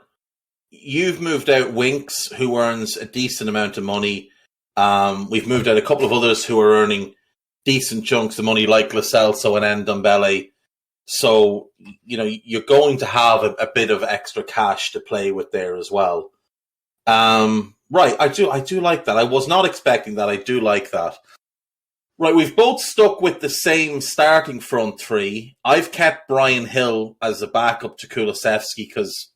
you've moved out Winks, who earns a decent amount of money. We've moved out a couple of others who are earning decent chunks of money, like Lo Celso and Ndombele. So, you're going to have a bit of extra cash to play with there as well. Right, I do like that. I was not expecting that. I do like that. Right, we've both stuck with the same starting front three. I've kept Bryan Hill as a backup to Kulusevski because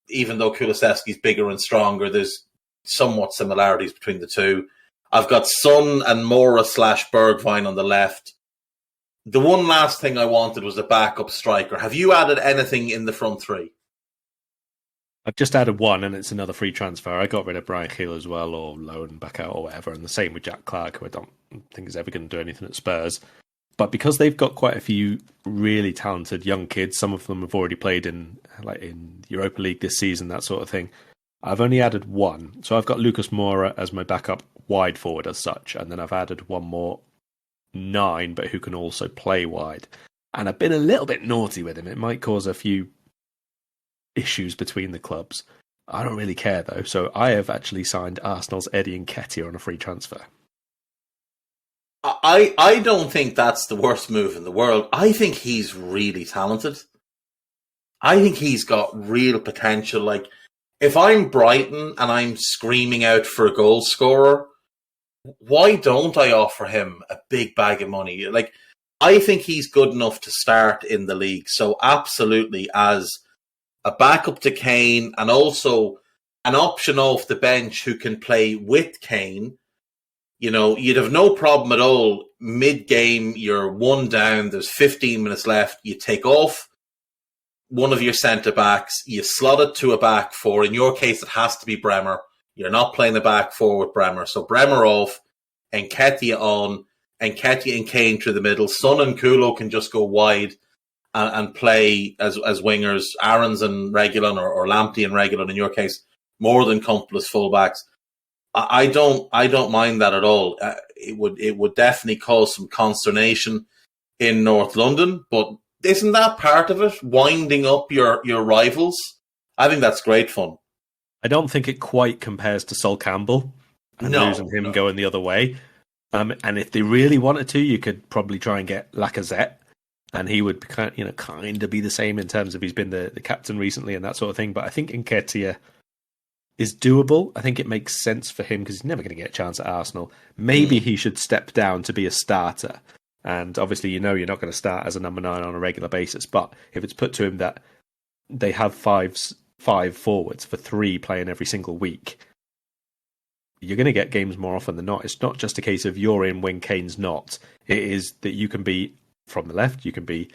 even though Kulusevski's bigger and stronger, there's somewhat similarities between the two. I've got Son and Mora / Bergwijn on the left. The one last thing I wanted was a backup striker. Have you added anything in the front three? I've just added one, and it's another free transfer. I got rid of Bryan Hill as well, or loan back out, or whatever. And the same with Jack Clarke, who I don't think is ever going to do anything at Spurs. But because they've got quite a few really talented young kids, some of them have already played in Europa League this season, that sort of thing. I've only added one. So I've got Lucas Moura as my backup wide forward as such, and then I've added one more 9, but who can also play wide. And I've been a little bit naughty with him. It might cause a few issues between the clubs. I don't really care though. So I have actually signed Arsenal's Eddie Nketiah on a free transfer. I don't think that's the worst move in the world. I think he's really talented. I think he's got real potential. Like, if I'm Brighton and I'm screaming out for a goal scorer, why don't I offer him a big bag of money? Like, I think he's good enough to start in the league. So absolutely, as a backup to Kane and also an option off the bench who can play with Kane, you'd have no problem at all. Mid-game, you're one down, there's 15 minutes left, you take off one of your centre-backs, you slot it to a back four. In your case, it has to be Bremer. You're not playing the back four with Bremer. So Bremer off, Nketiah on, Nketiah and Kane through the middle. Son and Kulo can just go wide and play as wingers. Aarons and Reguilon, or Lamptey and Reguilon, in your case, more than comfortable as fullbacks. I don't mind that at all. It would definitely cause some consternation in North London, but isn't that part of it? Winding up your rivals? I think that's great fun. I don't think it quite compares to Sol Campbell and losing him going the other way. And if they really wanted to, you could probably try and get Lacazette, and he would kind of be the same in terms of he's been the captain recently and that sort of thing. But I think Nketiah is doable. I think it makes sense for him because he's never going to get a chance at Arsenal. Maybe he should step down to be a starter. And obviously, you're not going to start as a number 9 on a regular basis. But if it's put to him that they have five forwards for 3 playing every single week, you're going to get games more often than not. It's not just a case of you're in when Kane's not. It is that you can be from the left, you can be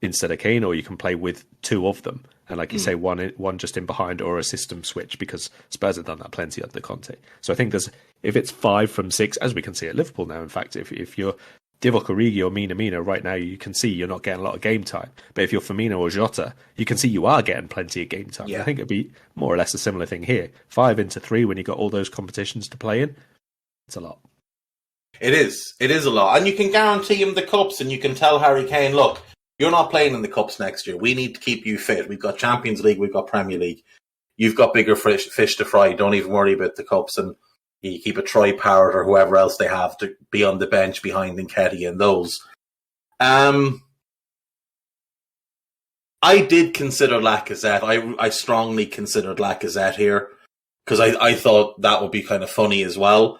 instead of Kane, or you can play with 2 of them. And like you say, one just in behind, or a system switch, because Spurs have done that plenty under Conte. So I think if it's 5 from 6, as we can see at Liverpool now, in fact, if you're Divock Origi or Mina right now, you can see you're not getting a lot of game time. But if you're Firmino or Jota, you can see you are getting plenty of game time. Yeah. I think it'd be more or less a similar thing here. 5 into 3 when you've got all those competitions to play in, it's a lot. It is a lot. And you can guarantee him the cups, and you can tell Harry Kane, look, you're not playing in the cups next year. We need to keep you fit. We've got Champions League, we've got Premier League. You've got bigger fish to fry. Don't even worry about the cups. And you keep a Troy Parrott or whoever else they have to be on the bench behind Nketiah and those. I did consider Lacazette. I strongly considered Lacazette here because I thought that would be kind of funny as well.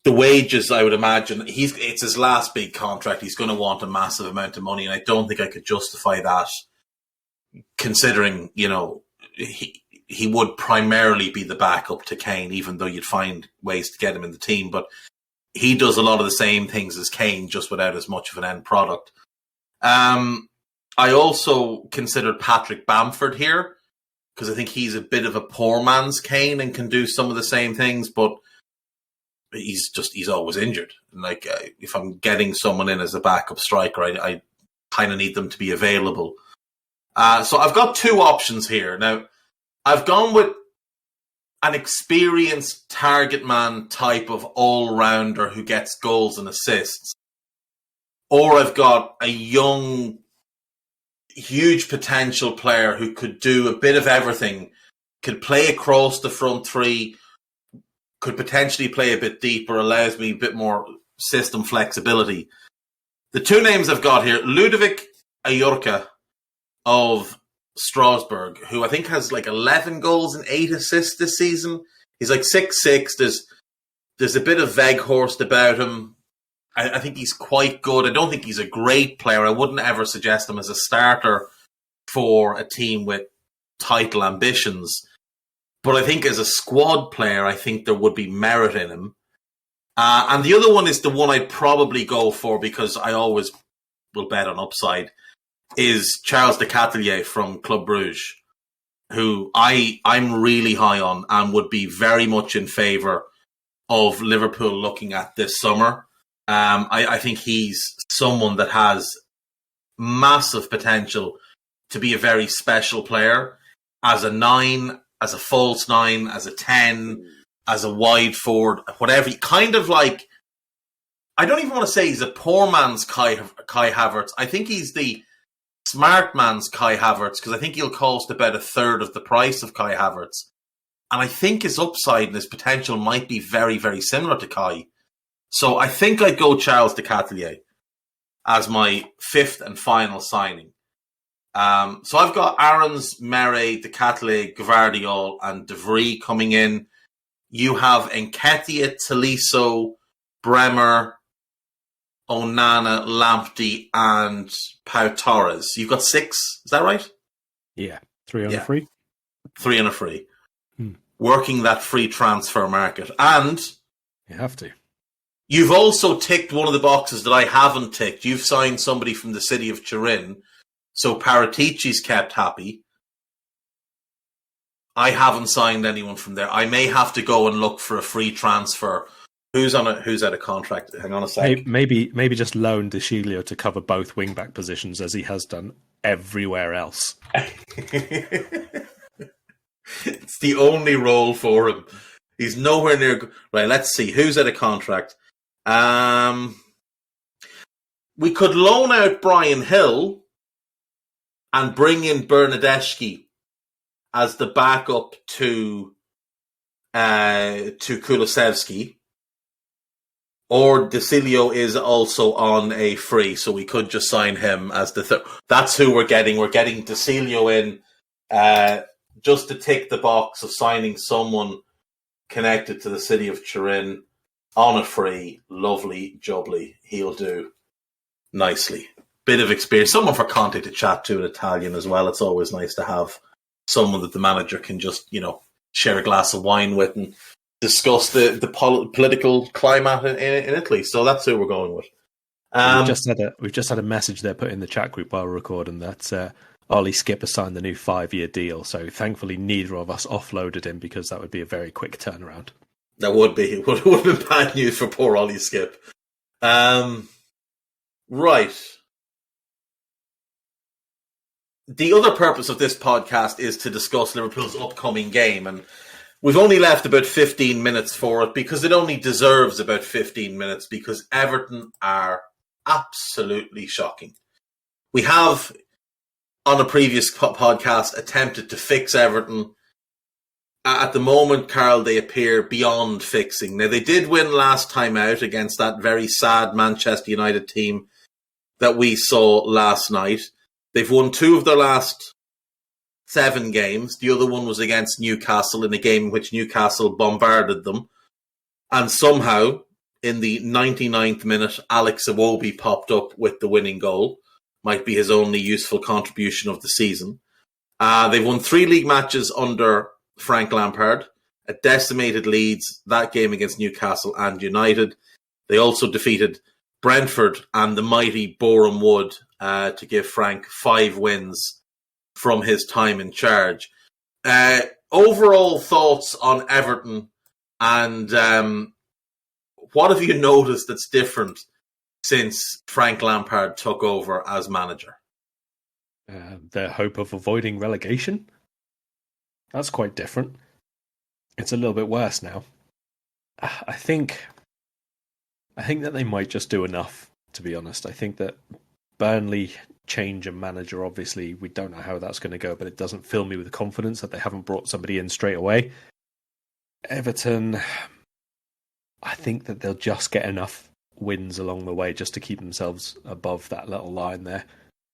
The wages, I would imagine, it's his last big contract. He's going to want a massive amount of money, and I don't think I could justify that considering, he would primarily be the backup to Kane, even though you'd find ways to get him in the team. But he does a lot of the same things as Kane, just without as much of an end product. I also considered Patrick Bamford here, because I think he's a bit of a poor man's Kane and can do some of the same things, but he's always injured. Like, if I'm getting someone in as a backup striker, I kind of need them to be available. So I've got two options here. Now, I've gone with an experienced target man type of all-rounder who gets goals and assists. Or I've got a young, huge potential player who could do a bit of everything, could play across the front three, could potentially play a bit deeper, allows me a bit more system flexibility. The two names I've got here, Ludovic Ajorca of Strasbourg, who I think has like 11 goals and 8 assists this season. He's like 6'6". There's a bit of Weghorst about him. I think he's quite good. I don't think he's a great player. I wouldn't ever suggest him as a starter for a team with title ambitions. But I think as a squad player, I think there would be merit in him. And the other one is the one I'd probably go for, because I always will bet on upside, is Charles de Ketelaere from Club Brugge, who I'm really high on and would be very much in favour of Liverpool looking at this summer. I think he's someone that has massive potential to be a very special player as a 9, as a false 9, as a 10, as a wide forward, whatever. Kind of like, I don't even want to say he's a poor man's Kai Havertz. I think he's the smart man's Kai Havertz, because I think he'll cost about a third of the price of Kai Havertz. And I think his upside and his potential might be very, very similar to Kai. So I think I'd go Charles de Ketelaere as my fifth and final signing. So I've got Aarons, Meret, de Ketelaere, Gvardiol and De Vrij coming in. You have Nketiah, Tolisso, Bremer, Onana, Lamptey and Pau Torres. You've got 6, is that right? Yeah, 3 on a free. 3 on a free. Working that free transfer market. And you have to. You've also ticked one of the boxes that I haven't ticked. You've signed somebody from the city of Turin, so Paratici's kept happy. I haven't signed anyone from there. I may have to go and look for a free transfer. Who's out of contract? Hang on a sec. Maybe just loan De Sciglio to cover both wing-back positions, as he has done everywhere else. It's the only role for him. He's nowhere near... Right, let's see. Who's out of contract? We could loan out Brian Hill and bring in Bernardeschi as the backup to Kulusevski. Or De Sciglio is also on a free, so we could just sign him as the third. That's who we're getting. We're getting De Sciglio in just to tick the box of signing someone connected to the city of Turin on a free. Lovely jubbly. He'll do nicely. Bit of experience. Someone for Conte to chat to in Italian as well. It's always nice to have someone that the manager can just, share a glass of wine with and discuss the political climate in Italy. So that's who we're going with. We've just had a message there put in the chat group while we're recording that Ollie Skipper signed the new 5-year deal. So thankfully neither of us offloaded him, because that would be a very quick turnaround. That would be. It would have been bad news for poor Ollie Skip. Right. The other purpose of this podcast is to discuss Liverpool's upcoming game, and we've only left about 15 minutes for it, because it only deserves about 15 minutes, because Everton are absolutely shocking. We have, on a previous podcast, attempted to fix Everton. At the moment, Carl, they appear beyond fixing. Now, they did win last time out against that very sad Manchester United team that we saw last night. They've won 2 of their last 7 games. The other one was against Newcastle, in a game in which Newcastle bombarded them. And somehow, in the 99th minute, Alex Iwobi popped up with the winning goal. Might be his only useful contribution of the season. They've won 3 league matches under Frank Lampard. A decimated Leeds, that game against Newcastle and United. They also defeated Brentford and the mighty Boreham Wood to give Frank 5 wins from his time in charge. Overall thoughts on Everton, and what have you noticed that's different since Frank Lampard took over as manager? Their hope of avoiding relegation. That's quite different. It's a little bit worse now. I think that they might just do enough, to be honest. I think that Burnley change of manager, obviously, we don't know how that's going to go, but it doesn't fill me with confidence that they haven't brought somebody in straight away. Everton, I think that they'll just get enough wins along the way just to keep themselves above that little line there.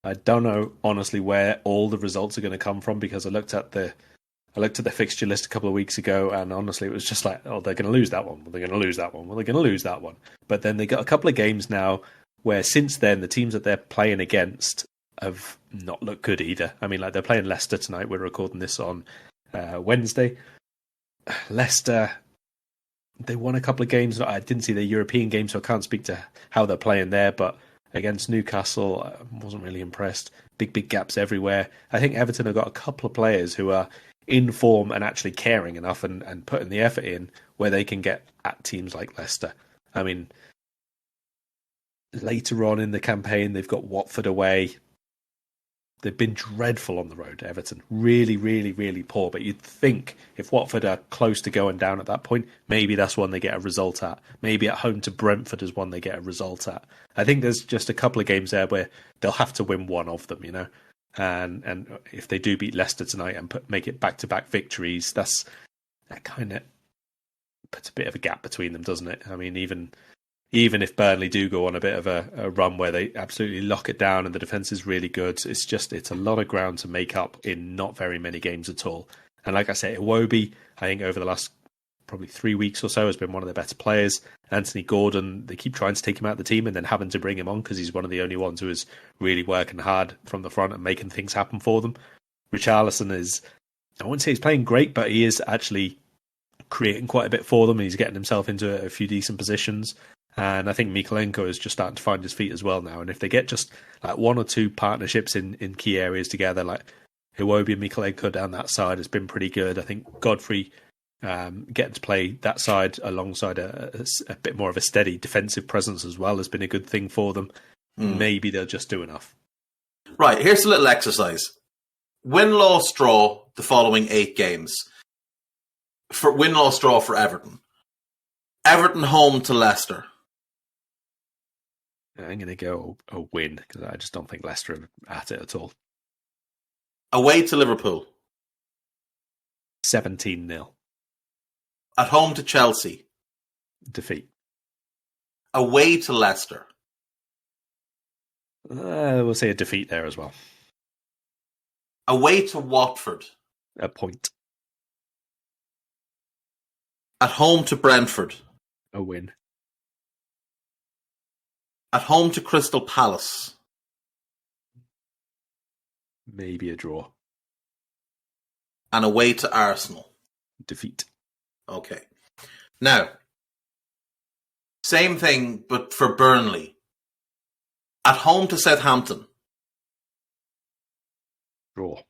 I don't know, honestly, where all the results are going to come from, because I looked at the fixture list a couple of weeks ago, and honestly, it was just like, oh, they're going to lose that one. Well, they're going to lose that one. Well, they're going to lose that one. But then they got a couple of games now where since then, the teams that they're playing against have not looked good either. I mean, like, they're playing Leicester tonight. We're recording this on Wednesday. Leicester, they won a couple of games. I didn't see their European game, so I can't speak to how they're playing there. But against Newcastle, I wasn't really impressed. Big gaps everywhere. I think Everton have got a couple of players who are in form and actually caring enough and putting the effort in where they can get at teams like Leicester. I mean, later on in the campaign, they've got Watford away. They've been dreadful on the road, Everton. Really, really, really poor. But you'd think if Watford are close to going down at that point, maybe that's one they get a result at. Maybe at home to Brentford is one they get a result at. I think there's just a couple of games there where they'll have to win one of them, you know. And if they do beat Leicester tonight and make it back-to-back victories, that kind of puts a bit of a gap between them, doesn't it? I mean, even if Burnley do go on a bit of a run where they absolutely lock it down and the defence is really good, it's a lot of ground to make up in not very many games at all. And like I say, Iwobi, I think over the last probably 3 weeks or so has been one of their better players. Anthony Gordon, they keep trying to take him out of the team and then having to bring him on because he's one of the only ones who is really working hard from the front and making things happen for them. Richarlison is, I wouldn't say he's playing great, but he is actually creating quite a bit for them. He's getting himself into a few decent positions. And I think Mykolenko is just starting to find his feet as well now. And if they get just like one or two partnerships in key areas together, like Iwobi and Mykolenko down that side has been pretty good. I think Godfrey getting to play that side alongside a bit more of a steady defensive presence as well has been a good thing for them. Maybe they'll just do enough. Right, here's a little exercise. Win, loss, draw the following 8 games. For win, loss, draw for Everton. Everton home to Leicester. I'm going to go a win because I just don't think Leicester are at it at all. Away to Liverpool. 17-0. At home to Chelsea. Defeat. Away to Leicester. We'll say a defeat there as well. Away to Watford. A point. At home to Brentford. A win. At home to Crystal Palace. Maybe a draw. And away to Arsenal. Defeat. Okay. Now, same thing, but for Burnley. At home to Southampton. Draw.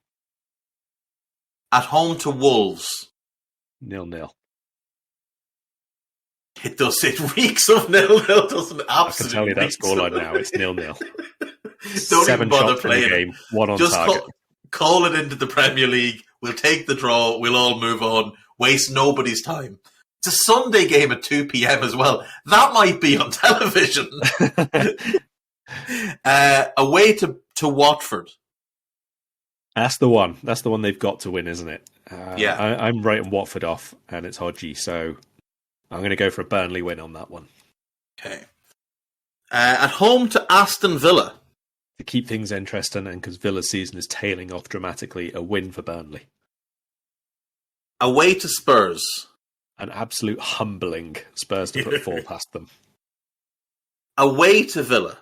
At home to Wolves. 0-0. It does. It reeks of 0-0, doesn't it? Absolutely. I can tell you that scoreline now. It's 0-0. Don't 7 even bother shots playing. in the game. 1 on Just target. call it into the Premier League. We'll take the draw. We'll all move on. Waste nobody's time. It's a Sunday game at 2 p.m. as well. That might be on television. Away to Watford. That's the one. That's the one they've got to win, isn't it? Yeah. I'm writing Watford off, and it's Hodgie, so I'm going to go for a Burnley win on that one. Okay. At home to Aston Villa. To keep things interesting, and because Villa's season is tailing off dramatically, a win for Burnley. Away to Spurs. An absolute humbling Spurs to put 4 past them. Away to Villa.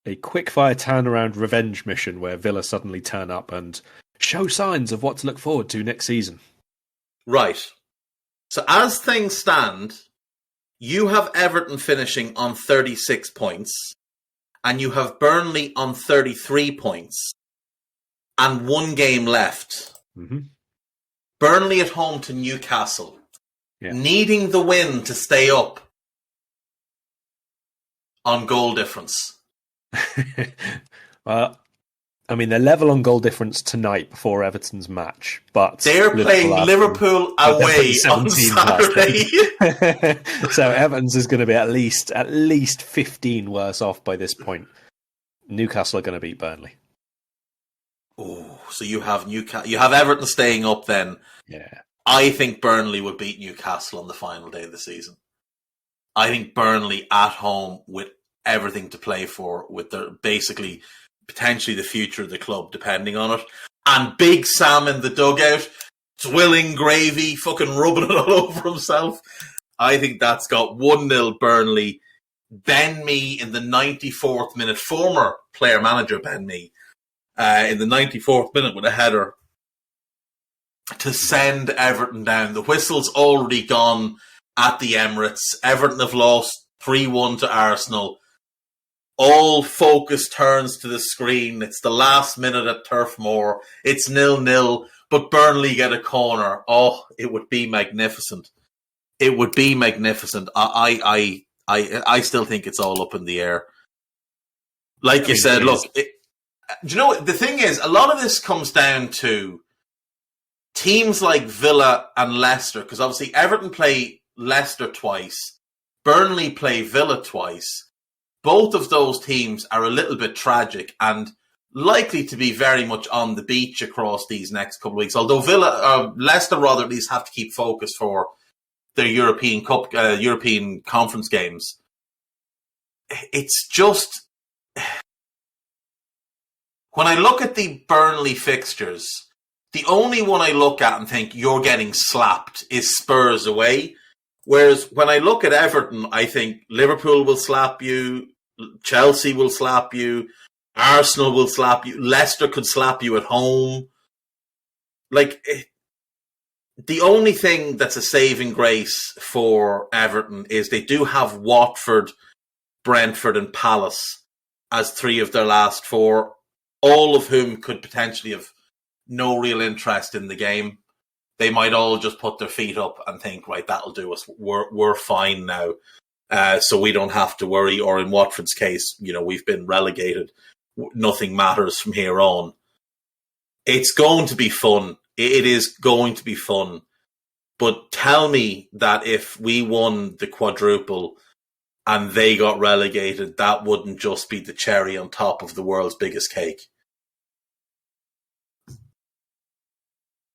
A quick-fire turnaround revenge mission where Villa suddenly turn up and show signs of what to look forward to next season. Right. So as things stand, you have Everton finishing on 36 points, and you have Burnley on 33 points, and one game left. Mm-hmm. Burnley at home to Newcastle, needing the win to stay up on goal difference. Well, I mean, they're level on goal difference tonight before Everton's match, but they're playing Liverpool away on Saturday. So Everton's is going to be at least 15 worse off by this point. Newcastle are going to beat Burnley. Oh, so you have Everton staying up then. Yeah. I think Burnley would beat Newcastle on the final day of the season. I think Burnley at home with everything to play for, with their basically potentially the future of the club depending on it, and Big Sam in the dugout, swilling gravy, fucking rubbing it all over himself. I think that's got 1-0 Burnley. Ben Mee in the 94th minute, former player manager Ben Mee, in the 94th minute with a header to send Everton down. The whistle's already gone at the Emirates. Everton have lost 3-1 to Arsenal. All focus turns to the screen. It's the last minute at Turf Moor. It's 0-0, but Burnley get a corner. Oh, it would be magnificent. It would be magnificent. I still think it's all up in the air. Like you said, look, do you know what? The thing is, a lot of this comes down to teams like Villa and Leicester, because obviously Everton play Leicester twice, Burnley play Villa twice. Both of those teams are a little bit tragic and likely to be very much on the beach across these next couple of weeks. Although Leicester rather at least have to keep focus for their European Cup, European Conference games. It's just, when I look at the Burnley fixtures, the only one I look at and think you're getting slapped is Spurs away. Whereas when I look at Everton, I think Liverpool will slap you, Chelsea will slap you, Arsenal will slap you, Leicester could slap you at home. The only thing that's a saving grace for Everton is they do have Watford, Brentford and Palace as 3 of their last 4, all of whom could potentially have no real interest in the game. They might all just put their feet up and think, right, that'll do us. We're fine now. So we don't have to worry. Or in Watford's case, we've been relegated. Nothing matters from here on. It's going to be fun. It is going to be fun. But tell me that if we won the quadruple and they got relegated, that wouldn't just be the cherry on top of the world's biggest cake.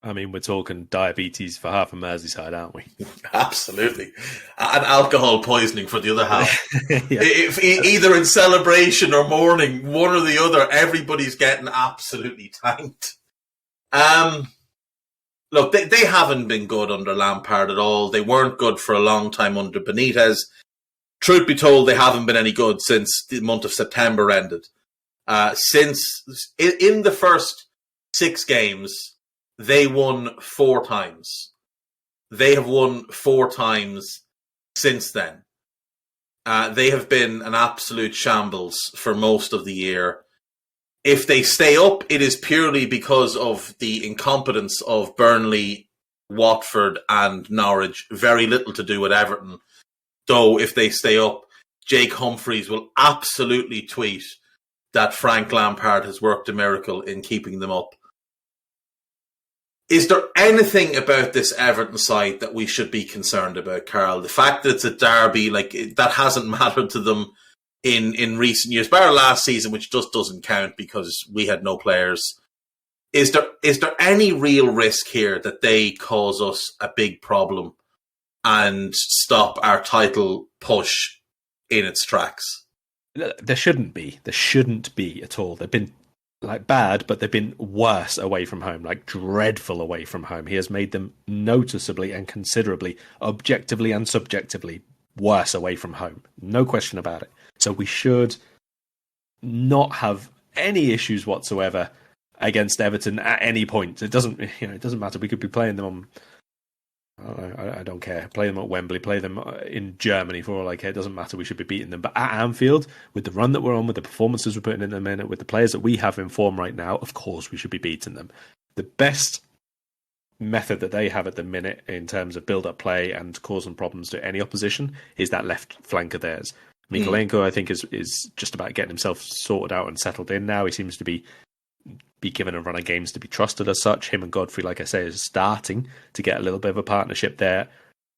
I mean, we're talking diabetes for half of Merseyside, aren't we? Absolutely. And alcohol poisoning for the other half. If either in celebration or mourning, one or the other, everybody's getting absolutely tanked. Look, they haven't been good under Lampard at all. They weren't good for a long time under Benitez. Truth be told, they haven't been any good since the month of September ended. Since in the first 6 games, they won 4 times. They have won 4 times since then. They have been an absolute shambles for most of the year. If they stay up, it is purely because of the incompetence of Burnley, Watford and Norwich. Very little to do with Everton. Though if they stay up, Jake Humphreys will absolutely tweet that Frank Lampard has worked a miracle in keeping them up. Is there anything about this Everton side that we should be concerned about, Carl? The fact that it's a derby, that hasn't mattered to them in recent years, bar last season, which just doesn't count because we had no players. Is there any real risk here that they cause us a big problem and stop our title push in its tracks? There shouldn't be. There shouldn't be at all. They've been bad, but they've been worse away from home, dreadful away from home. He has made them noticeably and considerably, objectively and subjectively, worse away from home. No question about it. So we should not have any issues whatsoever against Everton at any point. It doesn't matter. We could be playing them on I don't care. Play them at Wembley, play them in Germany for all I care. It doesn't matter. We should be beating them. But at Anfield, with the run that we're on, with the performances we're putting in the minute, with the players that we have in form right now, of course we should be beating them. The best method that they have at the minute in terms of build-up play and causing problems to any opposition is that left flank of theirs. Mykolenko, I think, is just about getting himself sorted out and settled in now. He seems to be given a run of games to be trusted as such. Him and Godfrey, like I say, is starting to get a little bit of a partnership there.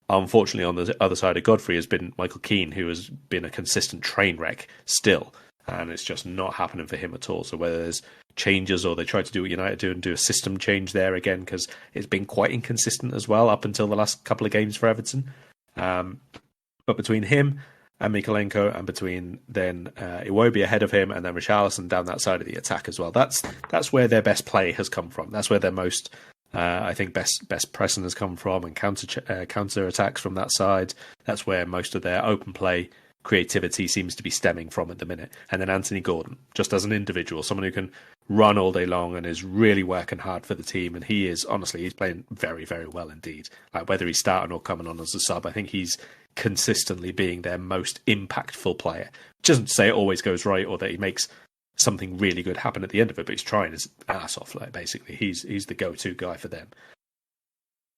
Unfortunately, on the other side of Godfrey has been Michael Keane, who has been a consistent train wreck still, and it's just not happening for him at all. So whether there's changes or they try to do what United do and do a system change there again, because it's been quite inconsistent as well up until the last couple of games for Everton. But between him and Mykolenko, and between then Iwobi ahead of him, and then Richarlison down that side of the attack as well. That's where their best play has come from. That's where their most, I think, best pressing has come from, and counter attacks from that side. That's where most of their open play creativity seems to be stemming from at the minute. And then Anthony Gordon, just as an individual, someone who can run all day long and is really working hard for the team. And he is, honestly, he's playing very, very well indeed. Like, whether he's starting or coming on as a sub, I think he's consistently being their most impactful player. Which doesn't say it always goes right or that he makes something really good happen at the end of it, but he's trying his ass off. Like, basically, he's the go-to guy for them.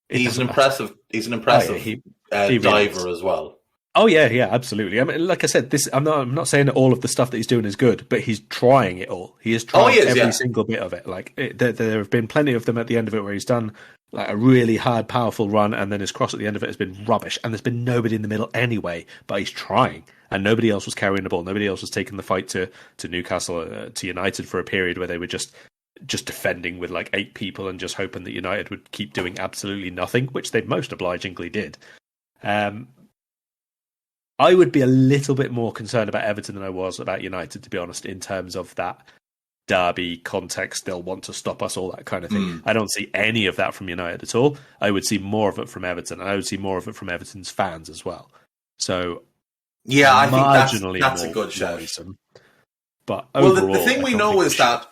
He's an impressive diver as well. Oh yeah, absolutely. I mean, like I said, I'm not saying that all of the stuff that he's doing is good, but he's trying it all. He is trying every single bit of it. Like there have been plenty of them at the end of it where he's done like a really hard, powerful run, and then his cross at the end of it has been rubbish. And there's been nobody in the middle anyway, but he's trying. And nobody else was carrying the ball. Nobody else was taking the fight to Newcastle, to United for a period where they were just defending with like 8 people and just hoping that United would keep doing absolutely nothing, which they most obligingly did. I would be a little bit more concerned about Everton than I was about United, to be honest, in terms of that derby context. They'll want to stop us, all that kind of thing. I don't see any of that from United at all. I would see more of it from Everton, and I would see more of it from Everton's fans as well. So, yeah, I think that's a good shout. But overall, the thing we know is that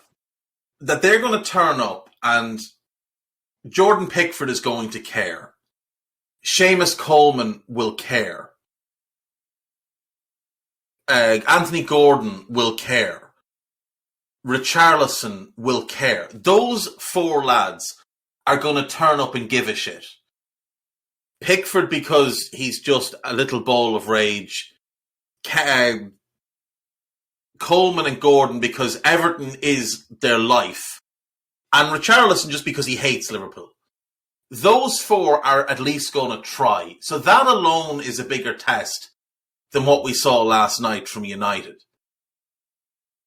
they're going to turn up, and Jordan Pickford is going to care. Seamus Coleman will care. Anthony Gordon will care. Richarlison will care. Those 4 lads are going to turn up and give a shit. Pickford, because he's just a little ball of rage. Coleman and Gordon, because Everton is their life. And Richarlison, just because he hates Liverpool. Those 4 are at least going to try. So that alone is a bigger test than what we saw last night from United.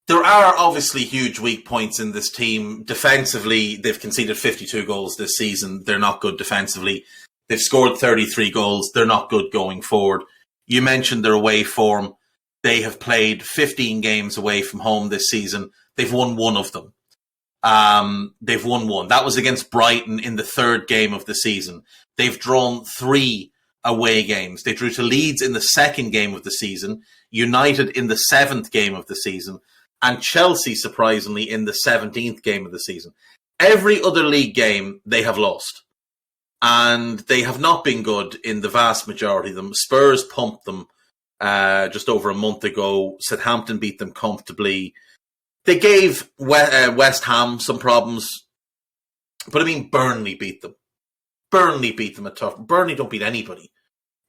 There are obviously huge weak points in this team. Defensively, they've conceded 52 goals this season. They're not good defensively. They've scored 33 goals. They're not good going forward. You mentioned their away form. They have played 15 games away from home this season. They've won 1 of them. They've won 1. That was against Brighton in the 3rd game of the season. They've drawn 3 away games. They drew to Leeds in the 2nd game of the season, United in the 7th game of the season, and Chelsea, surprisingly, in the 17th game of the season. Every other league game they have lost. And they have not been good in the vast majority of them. Spurs pumped them just over a month ago. Southampton beat them comfortably. They gave West Ham some problems. But I mean, Burnley beat them. Burnley beat them at tough. Burnley don't beat anybody.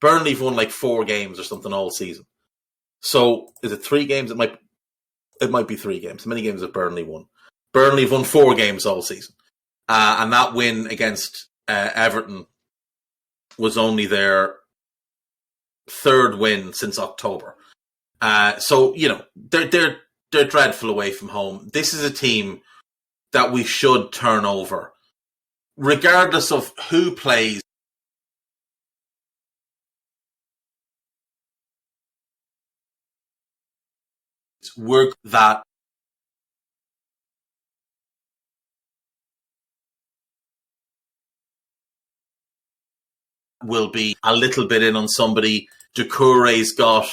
Burnley've won like 4 games or something all season. So is it 3 games? It might be 3 games. How many games have Burnley won? Burnley have won 4 games all season. And that win against Everton was only their 3rd win since October. So, you know, they're dreadful away from home. This is a team that we should turn over. Regardless of who plays, work that will be a little bit in on somebody. Doucouré's got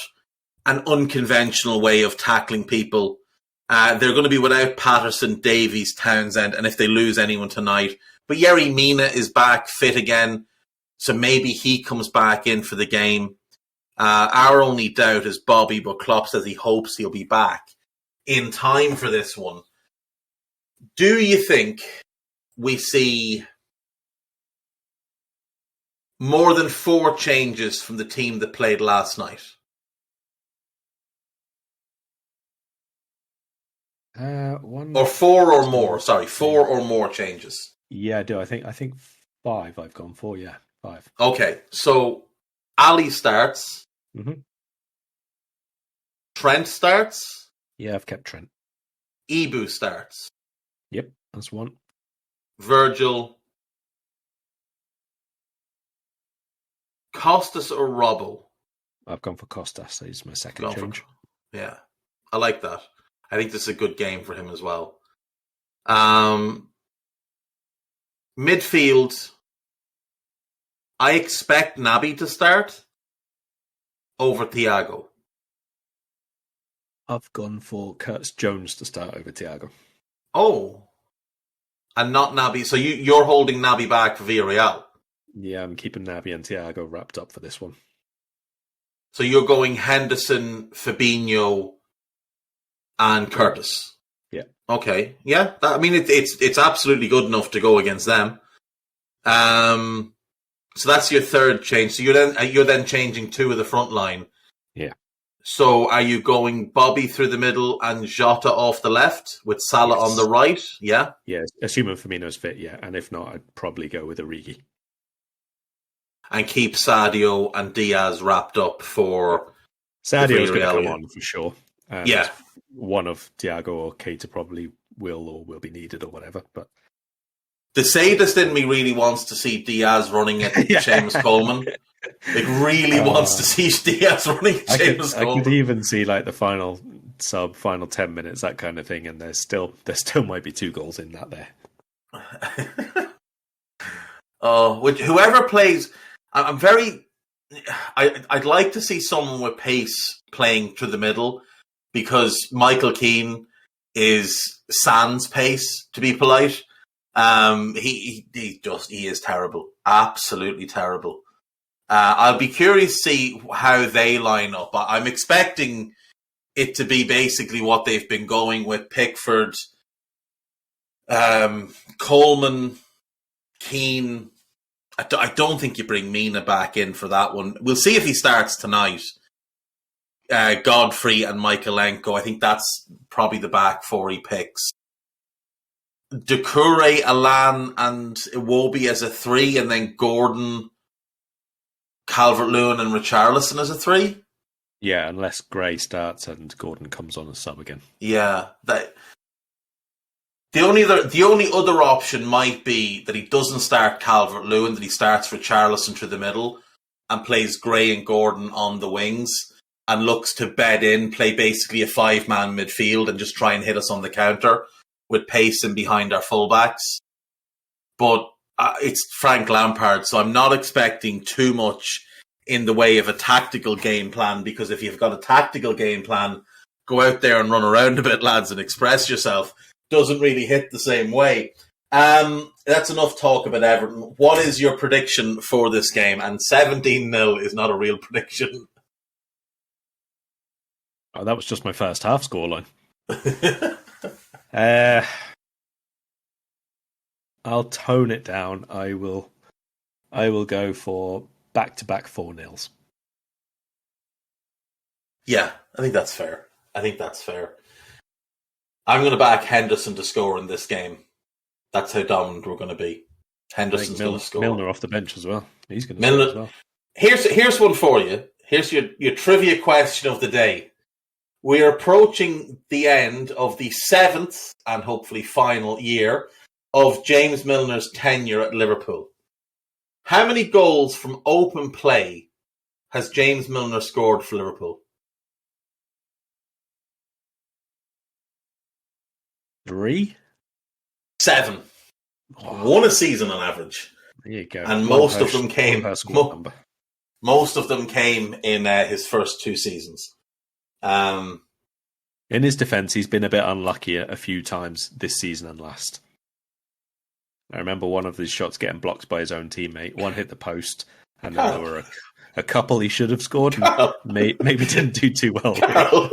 an unconventional way of tackling people. They're going to be without Patterson, Davies, Townsend, and if they lose anyone tonight. But Yerry Mina is back fit again. So maybe he comes back in for the game. Our only doubt is Bobby, but Klopp says he hopes he'll be back in time for this one. Do you think we see more than 4 changes from the team that played last night? Or 4 or more. Sorry, 4 or more changes. Yeah, I do. I think 5 I've gone for. Yeah, 5. Okay, so Ali starts. Mm-hmm. Trent starts. Yeah, I've kept Trent. Ibu starts. Yep, that's 1. Virgil. Costas or Robbo? I've gone for Costas. He's my second change. Yeah, I like that. I think this is a good game for him as well. Midfield, I expect Naby to start over Thiago. I've gone for Curtis Jones to start over Thiago. Oh, and not Naby. So you're holding Naby back for Villarreal? Yeah, I'm keeping Naby and Thiago wrapped up for this one. So you're going Henderson, Fabinho, and Curtis? Yeah. Okay. Yeah. It's absolutely good enough to go against them. So that's your third change. So you're then changing 2 of the front line. Yeah. So are you going Bobby through the middle and Jota off the left with Salah on the right? Yeah. Yeah, assuming Firmino's fit. Yeah, and if not, I'd probably go with Origi. And keep Sadio and Diaz wrapped up for Sadio's going to come on for sure. And yeah. One of Thiago or Keita probably will be needed or whatever. But the sadist in me really wants to see Diaz running at Seamus Coleman. It really wants to see Diaz running at Seamus Coleman. I could even see like the final 10 minutes, that kind of thing, and there still might be 2 goals in that there. Whoever plays, I'd like to see someone with pace playing through the middle, because Michael Keane is sans pace, to be polite. He is terrible, absolutely terrible. I'll be curious to see how they line up. I'm expecting it to be basically what they've been going with: Pickford, Coleman, Keane. I don't think you bring Mina back in for that one. We'll see if he starts tonight. Godfrey and Michaelenko. I think that's probably the back 4 he picks. Doucouré, Alan, and Iwobi as a 3, and then Gordon, Calvert-Lewin, and Richarlison as a 3. Yeah, unless Gray starts and Gordon comes on as sub again. Yeah, the only other option might be that he doesn't start Calvert-Lewin, that he starts Richarlison through the middle and plays Gray and Gordon on the wings and looks to bed in, play basically a 5-man midfield and just try and hit us on the counter with pace in behind our fullbacks. But it's Frank Lampard, so I'm not expecting too much in the way of a tactical game plan, because if you've got a tactical game plan, go out there and run around a bit, lads, and express yourself. Doesn't really hit the same way. That's enough talk about Everton. What is your prediction for this game? And 17-0 is not a real prediction. Oh, that was just my first half scoreline. I'll tone it down. I will go for back-to-back 4-0s. Yeah, I think that's fair. I'm going to back Henderson to score in this game. That's how dominant we're going to be. Henderson's going to score. Milner off the bench as well. He's going to score as well. Here's one for you. Here's your trivia question of the day. We are approaching the end of the 7th and hopefully final year of James Milner's tenure at Liverpool. How many goals from open play has James Milner scored for Liverpool? 3? 7. Oh. 1 a season on average. There you go. And most of them came in his first 2 seasons. In his defence, he's been a bit unlucky a few times this season and last. I remember one of his shots getting blocked by his own teammate. One hit the post, and then there were a couple he should have scored. Maybe didn't do too well. Carol,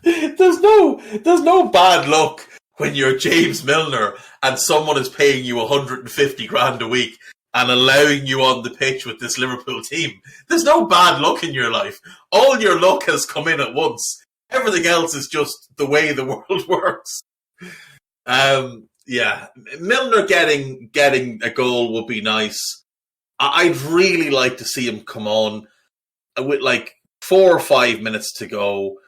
there's no bad luck when you're James Milner and someone is paying you 150 grand a week and allowing you on the pitch with this Liverpool team. There's no bad luck in your life. All your luck has come in at once. Everything else is just the way the world works. Yeah, Milner getting a goal would be nice. I'd really like to see him come on with like 4 or 5 minutes to go,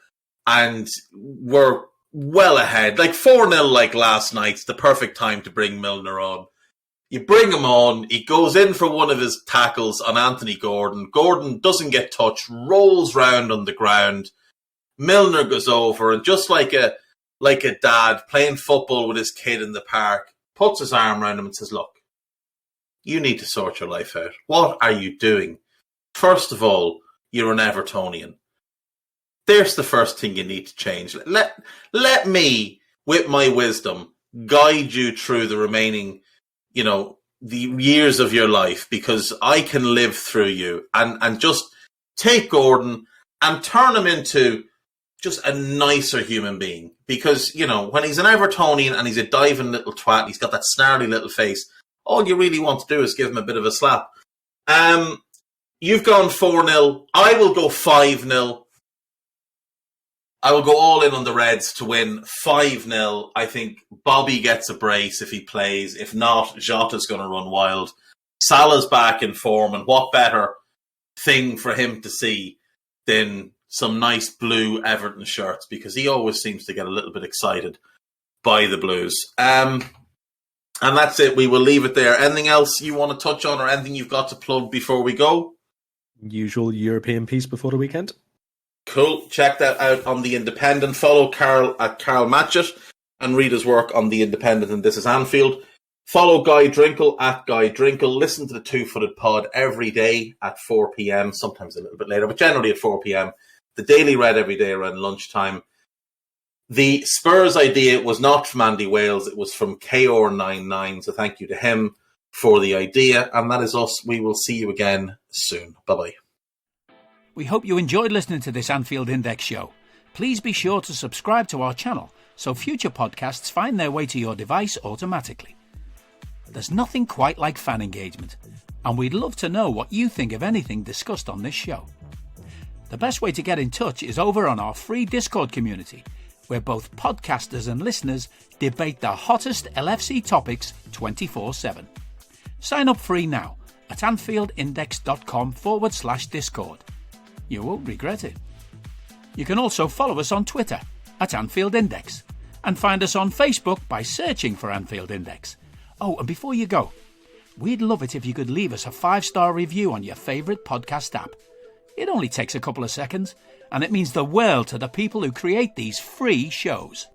and we're well ahead. Like 4-0 like last night's the perfect time to bring Milner on. You bring him on, he goes in for one of his tackles on Anthony Gordon. Gordon doesn't get touched, rolls round on the ground. Milner goes over and just like a dad playing football with his kid in the park, puts his arm around him and says, look, you need to sort your life out. What are you doing? First of all, you're an Evertonian. There's the first thing you need to change. Let me, with my wisdom, guide you through the remaining, the years of your life, because I can live through you, and just take Gordon and turn him into just a nicer human being. Because, when he's an Evertonian and he's a diving little twat, he's got that snarly little face, all you really want to do is give him a bit of a slap. You've gone 4-0. I will go 5-0. I will go all in on the Reds to win 5-0. I think Bobby gets a brace if he plays. If not, Jota's going to run wild. Salah's back in form, and what better thing for him to see than some nice blue Everton shirts, because he always seems to get a little bit excited by the Blues. And that's it. We will leave it there. Anything else you want to touch on, or anything you've got to plug before we go? Usual European piece before the weekend. Cool. Check that out on The Independent. Follow Carl at Carl Matchett and read his work on The Independent and This Is Anfield. Follow Guy Drinkle at Guy Drinkle. Listen to the Two Footed Pod every day at 4 p.m, sometimes a little bit later, but generally at 4 p.m. The Daily Red every day around lunchtime. The Spurs idea was not from Andy Wales. It was from KR99. So thank you to him for the idea. And that is us. We will see you again soon. Bye-bye. We hope you enjoyed listening to this Anfield Index show. Please be sure to subscribe to our channel so future podcasts find their way to your device automatically. There's nothing quite like fan engagement, and we'd love to know what you think of anything discussed on this show. The best way to get in touch is over on our free Discord community, where both podcasters and listeners debate the hottest LFC topics 24/7. Sign up free now at AnfieldIndex.com/Discord. You won't regret it. You can also follow us on Twitter at Anfield Index, and find us on Facebook by searching for Anfield Index. Oh, and before you go, we'd love it if you could leave us a 5-star review on your favourite podcast app. It only takes a couple of seconds, and it means the world to the people who create these free shows.